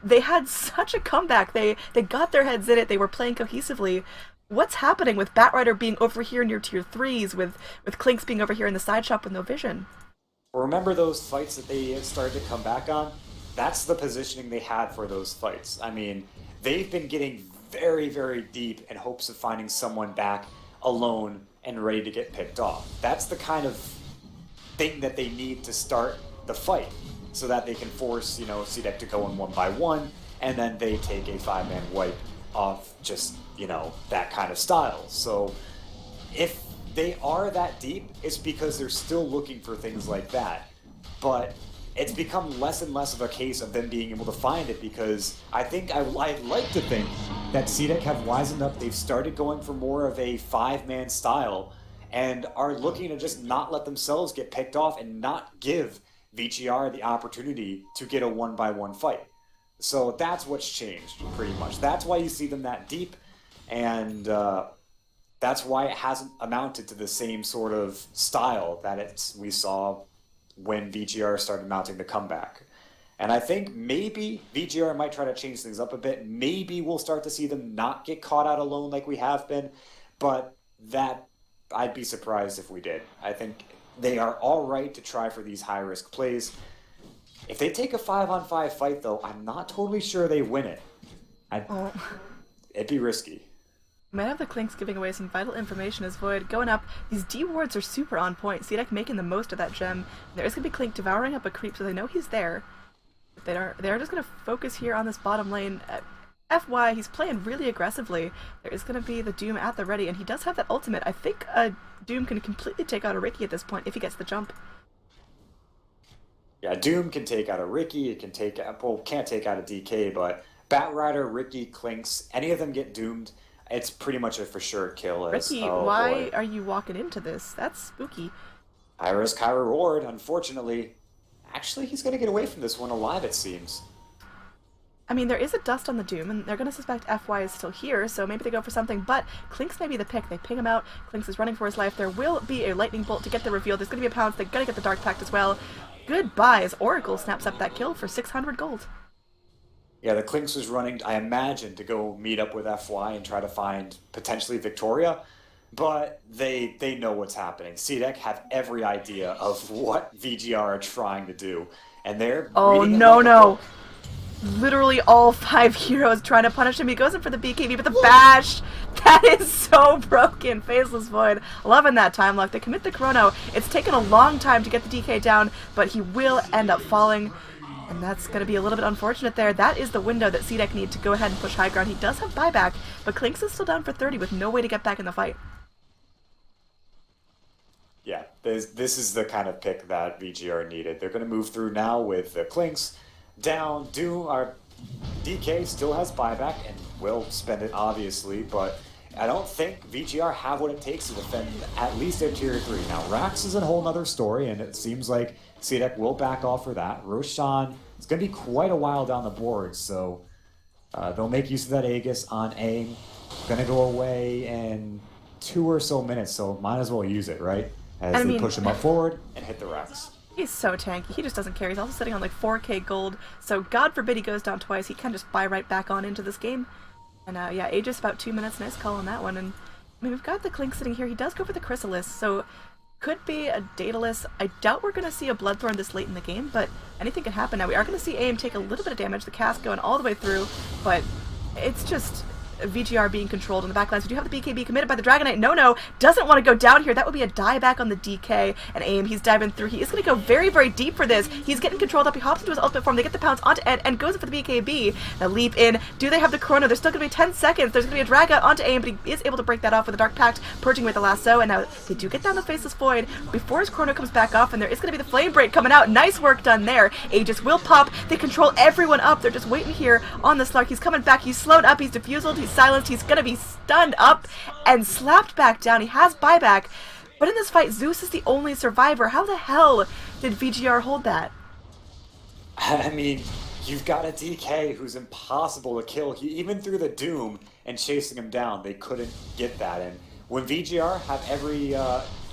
they had such a comeback. They got their heads in it, they were playing cohesively. What's happening with Batrider being over here near tier 3s, with Clinks being over here in the side shop with no vision? Remember those fights that they started to come back on? That's the positioning they had for those fights. I mean, they've been getting very, very deep in hopes of finding someone back alone and ready to get picked off. That's the kind of thing that they need to start the fight so that they can force, CDEC to go in 1 by 1, and then they take a 5-man wipe off just, that kind of style. So if they are that deep, it's because they're still looking for things like that. But it's become less and less of a case of them being able to find it, because I'd like to think that CDEC have wisened up. They've started going for more of a 5-man style and are looking to just not let themselves get picked off and not give VG.R the opportunity to get a 1 by 1 fight. So that's what's changed, pretty much. That's why you see them that deep, and that's why it hasn't amounted to the same sort of style that we saw when VG.R started mounting the comeback. And I think maybe VG.R might try to change things up a bit. Maybe we'll start to see them not get caught out alone like we have been, but that I'd be surprised if we did. I think they are all right to try for these high-risk plays. If they take a 5-on-5 fight, though, I'm not totally sure they win it. It'd be risky. Might have the Clinks giving away some vital information as Void going up. These D wards are super on point. CDEC making the most of that gem. There is going to be Clink devouring up a creep, so they know he's there. They're just going to focus here on this bottom lane. FY, he's playing really aggressively. There is going to be the Doom at the ready, and he does have that ultimate. I think Doom can completely take out a Ricky at this point if he gets the jump. Yeah, Doom can take out a Ricky. It can take out, can't take out a DK, but Batrider, Ricky, Clinks, any of them get doomed. It's pretty much a for sure kill. Ricky, why are you walking into this? That's spooky. High risk, high reward, unfortunately. Actually, he's going to get away from this one alive, it seems. I mean, there is a dust on the Doom, and they're going to suspect FY is still here, so maybe they go for something, but Clinks may be the pick. They ping him out. Clinks is running for his life. There will be a lightning bolt to get the reveal. There's going to be a pounce. They're going to get the Dark Pact as well. Goodbye, as Oracle snaps up that kill for 600 gold. Yeah, the Clinks was running, I imagine, to go meet up with FY and try to find potentially Victoria, but they know what's happening. CDEC have every idea of what VG.R are trying to do, and they're no. Literally all 5 heroes trying to punish him. He goes in for the BKB, but the bash, that is so broken. Phaseless Void, loving that time lock. They commit the Chrono. It's taken a long time to get the DK down, but he will end up falling. And that's going to be a little bit unfortunate there. That is the window that CDEC need to go ahead and push high ground. He does have buyback, but Clinks is still down for 30 with no way to get back in the fight. Yeah, this is the kind of pick that VG.R needed. They're going to move through now with the Clinks down. Our DK still has buyback and will spend it, obviously, but I don't think VG.R have what it takes to defend at least their tier 3. Now, Rax is a whole nother story, and it seems like CDEC will back off for that. Roshan, it's going to be quite a while down the board, so they'll make use of that Aegis on AIM. Going to go away in 2 or so minutes, so might as well use it, right? As they push him up forward and hit the Rax. He's so tanky. He just doesn't care. He's also sitting on like 4k gold, so God forbid he goes down twice. He can just buy right back on into this game. And yeah, Aegis about 2 minutes. Nice call on that one. And I mean, we've got the Clink sitting here. He does go for the Chrysalis, so could be a Daedalus. I doubt we're going to see a Bloodthorn this late in the game, but anything can happen. Now, we are going to see AIM take a little bit of damage, the cast going all the way through, but it's just VG.R being controlled on the backlines. We do have the BKB committed by the Dragon Knight. No, doesn't want to go down here. That would be a dieback on the DK and aim. He's diving through. He is going to go very, very deep for this. He's getting controlled up. He hops into his ultimate form. They get the pounce onto Ed and goes for the BKB. The leap in. Do they have the chrono? There's still going to be 10 seconds. There's going to be a drag out onto aim, but he is able to break that off with the Dark Pact, purging with the lasso. And now they do get down the Faceless Void before his chrono comes back off, and there is going to be the Flame Break coming out. Nice work done there. Aegis will pop. They control everyone up. They're just waiting here on the Slark. He's coming back. He's slowed up. He's diffused. He's silenced. He's going to be stunned up and slapped back down. He has buyback. But in this fight, Zeus is the only survivor. How the hell did VG.R hold that? I mean, you've got a DK who's impossible to kill. Even through the Doom and chasing him down, they couldn't get that. And when VG.R have every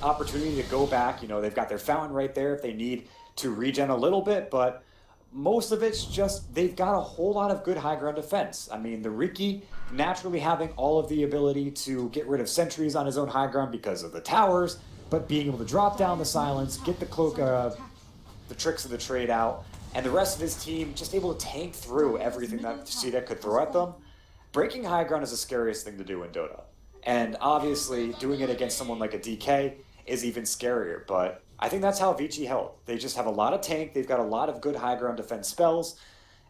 opportunity to go back, they've got their fountain right there if they need to regen a little bit, but most of it's just they've got a whole lot of good high ground defense. I mean, the Riki naturally having all of the ability to get rid of sentries on his own high ground because of the towers, but being able to drop down the silence, get the cloak, the tricks of the trade out, and the rest of his team just able to tank through everything that CDEC could throw at them. Breaking high ground is the scariest thing to do in Dota. And obviously, doing it against someone like a DK is even scarier, but I think that's how VG held. They just have a lot of tank, they've got a lot of good high ground defense spells,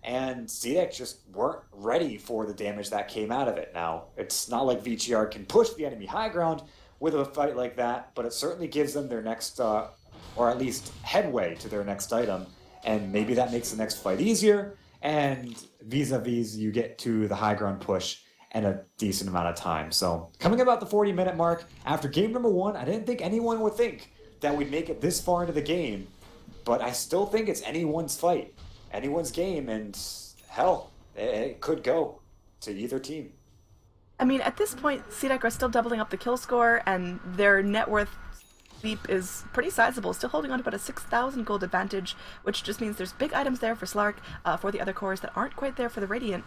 and CDEC just weren't ready for the damage that came out of it. Now, it's not like VG.R can push the enemy high ground with a fight like that, but it certainly gives them their next, or at least headway to their next item, and maybe that makes the next fight easier, and vis-a-vis you get to the high ground push in a decent amount of time. So, coming about the 40-minute mark, after game number 1, I didn't think anyone would think that we'd make it this far into the game, but I still think it's anyone's fight, anyone's game, and hell, it could go to either team. I mean, at this point, CDEC are still doubling up the kill score, and their net worth leap is pretty sizable, still holding on to about a 6,000 gold advantage, which just means there's big items there for Slark, for the other cores that aren't quite there for the Radiant.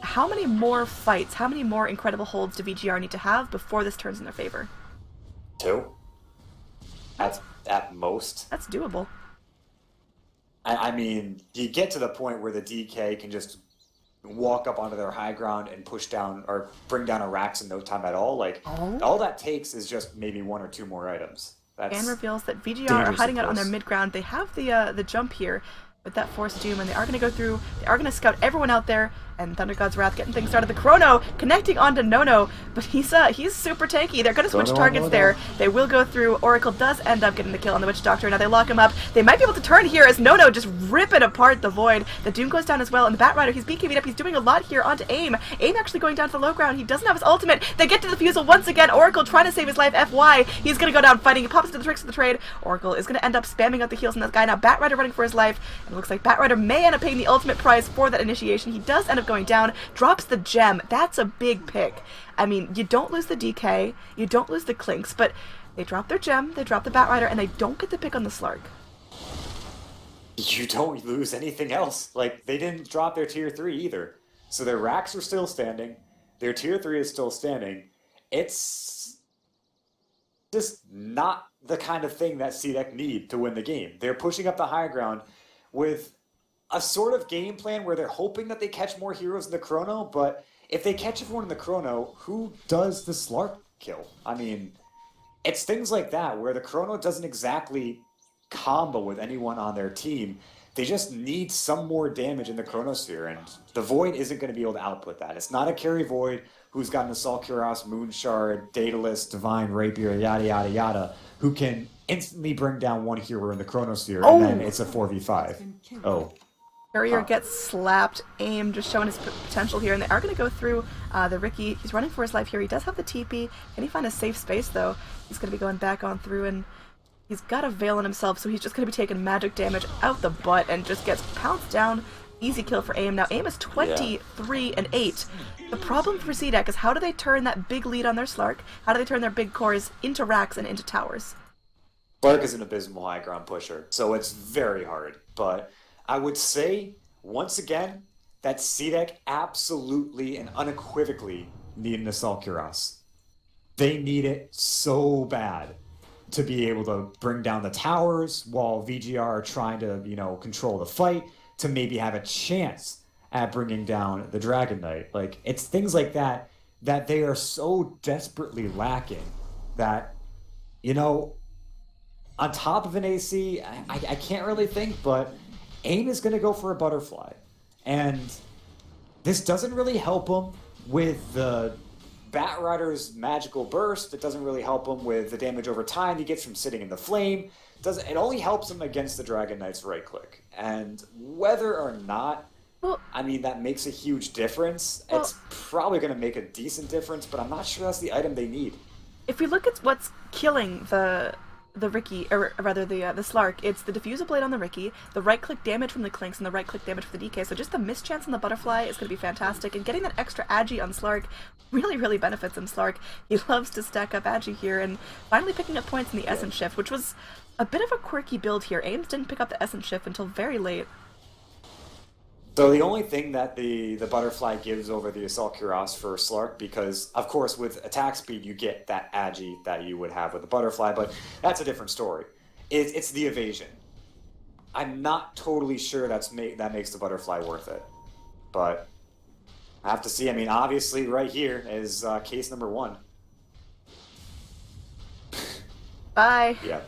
How many more fights, how many more incredible holds do VG.R need to have before this turns in their favor? 2. At most. That's doable. I mean, you get to the point where the DK can just walk up onto their high ground and push down or bring down a Rax in no time at all. Like, all that takes is just maybe 1 or 2 more items. And reveals that VG.R are hiding out on their mid ground. They have the jump here with that Force Doom, and they are going to go through, they are going to scout everyone out there, and Thunder God's Wrath getting things started. The Chrono connecting onto Nono, but he's super tanky. They're going to switch targets there. They will go through. Oracle does end up getting the kill on the Witch Doctor. Now they lock him up. They might be able to turn here as Nono just ripping apart the Void. The Doom goes down as well, and the Bat Rider, he's BKB'd up. He's doing a lot here onto Aim. Aim actually going down to the low ground. He doesn't have his ultimate. They get to the Fusel once again. Oracle trying to save his life. FY. He's going to go down fighting. He pops into the tricks of the trade. Oracle is going to end up spamming out the heals on this guy. Now Bat Rider running for his life. And it looks like Bat Rider may end up paying the ultimate price for that initiation. He does end up going down. Drops the gem. That's a big pick. I mean, you don't lose the DK, you don't lose the Clinks, but they drop their gem, they drop the Bat Rider, and they don't get the pick on the Slark. You don't lose anything else. Like, they didn't drop their tier 3 either. So their racks are still standing, their tier 3 is still standing. It's just not the kind of thing that CDEC need to win the game. They're pushing up the high ground with a sort of game plan where they're hoping that they catch more heroes in the Chrono, but if they catch everyone in the Chrono, who does the Slark kill? I mean, it's things like that where the Chrono doesn't exactly combo with anyone on their team. They just need some more damage in the Chronosphere, and the Void isn't going to be able to output that. It's not a carry Void who's got an Assault Cuirass, Moonshard, Daedalus, Divine Rapier, yada yada yada, who can instantly bring down one hero in the Chronosphere, and then it's a 4v5. Courier gets slapped. Aim just showing his potential here, and they are going to go through the Riki. He's running for his life here. He does have the TP. Can he find a safe space, though? He's going to be going back on through, and he's got a Veil on himself, so he's just going to be taking magic damage out the butt and just gets pounced down. Easy kill for Aim. Now, Aim is 23 and 8. The problem for CDEC is how do they turn that big lead on their Slark? How do they turn their big cores into racks and into towers? Slark is an abysmal high ground pusher, so it's very hard, but I would say, once again, that CDEC absolutely and unequivocally need an Assault Cuirass. They need it so bad to be able to bring down the towers while VG.R are trying to, control the fight, to maybe have a chance at bringing down the Dragon Knight. Like, it's things like that that they are so desperately lacking that, you know, on top of an AC, I can't really think, but AIM is going to go for a butterfly. And this doesn't really help him with the Batrider's magical burst. It doesn't really help him with the damage over time he gets from sitting in the flame. It only helps him against the Dragon Knight's right click. And whether or not, I mean, that makes a huge difference. It's probably going to make a decent difference, but I'm not sure that's the item they need. If we look at what's killing the Riki, or rather the Slark, it's the Diffuser Blade on the Riki, the right-click damage from the Clinks, and the right-click damage for the DK, so just the mischance on the Butterfly is going to be fantastic, and getting that extra Agi on Slark really, really benefits him. Slark, he loves to stack up Agi here, and finally picking up points in the Essence Shift, which was a bit of a quirky build here. Ames didn't pick up the Essence Shift until very late. So the only thing that the Butterfly gives over the Assault Cuirass for Slark, because, of course, with attack speed, you get that Agi that you would have with the Butterfly, but that's a different story. It's the evasion. I'm not totally sure that makes the Butterfly worth it. But I have to see. I mean, obviously, right here is case number 1. Bye. Yeah.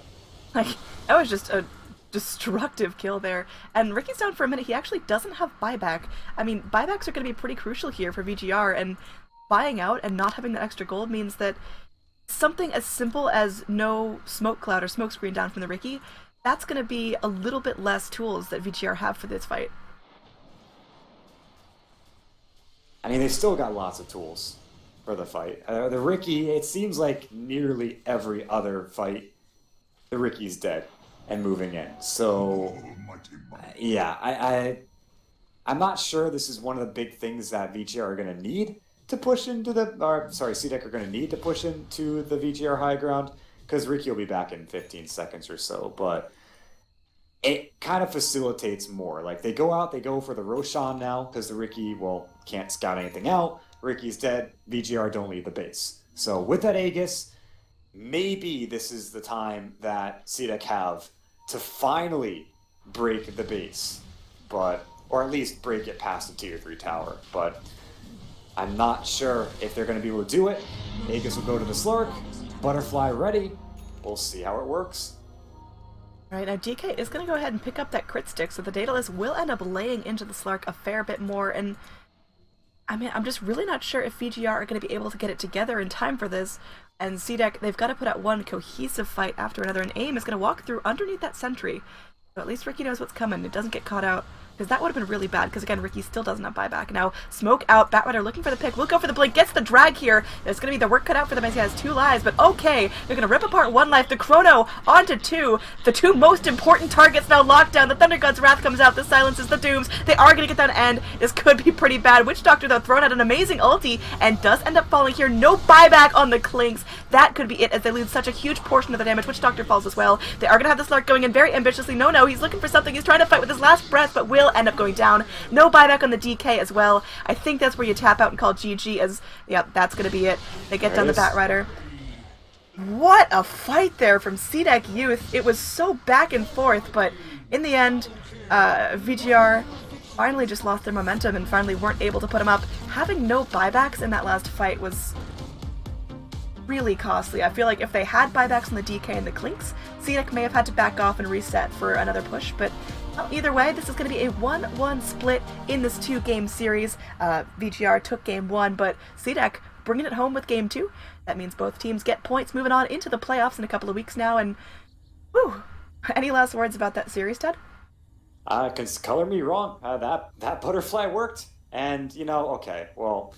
Like, that was just a destructive kill there. And Ricky's down for a minute. He actually doesn't have buyback. I mean, buybacks are going to be pretty crucial here for VG.R, and buying out and not having that extra gold means that something as simple as no smoke cloud or smoke screen down from the Ricky, that's going to be a little bit less tools that VG.R have for this fight. I mean, they still got lots of tools for the fight. The Ricky, it seems like nearly every other fight, the Ricky's dead and moving in. So, yeah, I'm not sure this is one of the big things that VG.R are going to need to push into CDEC are going to need to push into the VG.R high ground, because Ricky will be back in 15 seconds or so, but it kind of facilitates more. Like, they go out, they go for the Roshan now, because the Ricky, well, can't scout anything out. Ricky's dead. VG.R don't leave the base. So with that Aegis, maybe this is the time that CDEC have to finally break the base, or at least break it past the tier 3 tower. But I'm not sure if they're going to be able to do it. Aegis will go to the Slurk. Butterfly ready. We'll see how it works. Alright, now DK is going to go ahead and pick up that crit stick, so the Daedalus will end up laying into the Slark a fair bit more, and I mean, I'm just really not sure if VG.R are going to be able to get it together in time for this, and CDEC, they've got to put out one cohesive fight after another, and AIM is going to walk through underneath that sentry, so at least Ricky knows what's coming, it doesn't get caught out. Because that would have been really bad, because again, Ricky still doesn't have buyback. Now, smoke out, Batrider looking for the pick, will go for the blink, gets the drag here. It's going to be the work cut out for them as he has 2 lives, but okay, they're going to rip apart 1 life, the Chrono onto 2, the 2 most important targets now locked down, the Thunder God's Wrath comes out, this silences the Dooms, they are going to get that end, this could be pretty bad. Witch Doctor, though, thrown out an amazing ulti, and does end up falling here, no buyback on the Clinks, that could be it as they lose such a huge portion of the damage. Witch Doctor falls as well, they are going to have this Lark going in very ambitiously, no, he's looking for something, he's trying to fight with his last breath, but will end up going down. No buyback on the DK as well. I think that's where you tap out and call GG as, yeah, that's going to be it. They get down the Batrider. What a fight there from CDEC Youth. It was so back and forth, but in the end, VG.R finally just lost their momentum and finally weren't able to put him up. Having no buybacks in that last fight was really costly. I feel like if they had buybacks on the DK and the Clinks, CDEC may have had to back off and reset for another push, but well, either way, this is going to be a 1-1 split in this 2-game series. VG.R took game 1, but CDEC bringing it home with game 2. That means both teams get points moving on into the playoffs in a couple of weeks now, and whew. Any last words about that series, Ted? Color me wrong. That Butterfly worked, and, okay, well,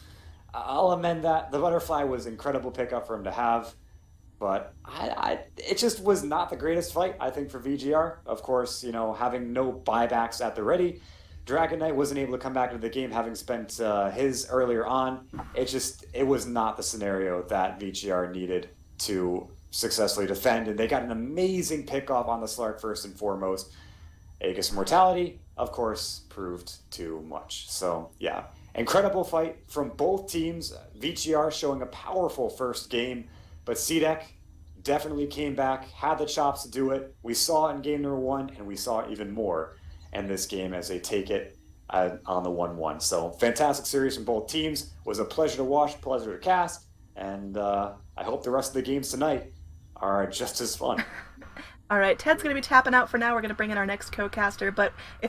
I'll amend that. The Butterfly was an incredible pickup for him to have. But it just was not the greatest fight, I think, for VG.R. Of course, having no buybacks at the ready. Dragon Knight wasn't able to come back into the game, having spent his earlier on. It was not the scenario that VG.R needed to successfully defend. And they got an amazing pickoff on the Slark first and foremost. Aegis Mortality, of course, proved too much. So, yeah, incredible fight from both teams. VG.R showing a powerful first game. But CDEC definitely came back, had the chops to do it. We saw it in game number 1, and we saw even more in this game as they take it on the 1-1. So fantastic series from both teams. It was a pleasure to watch, pleasure to cast, and I hope the rest of the games tonight are just as fun. All right, Ted's going to be tapping out for now. We're going to bring in our next co-caster, but if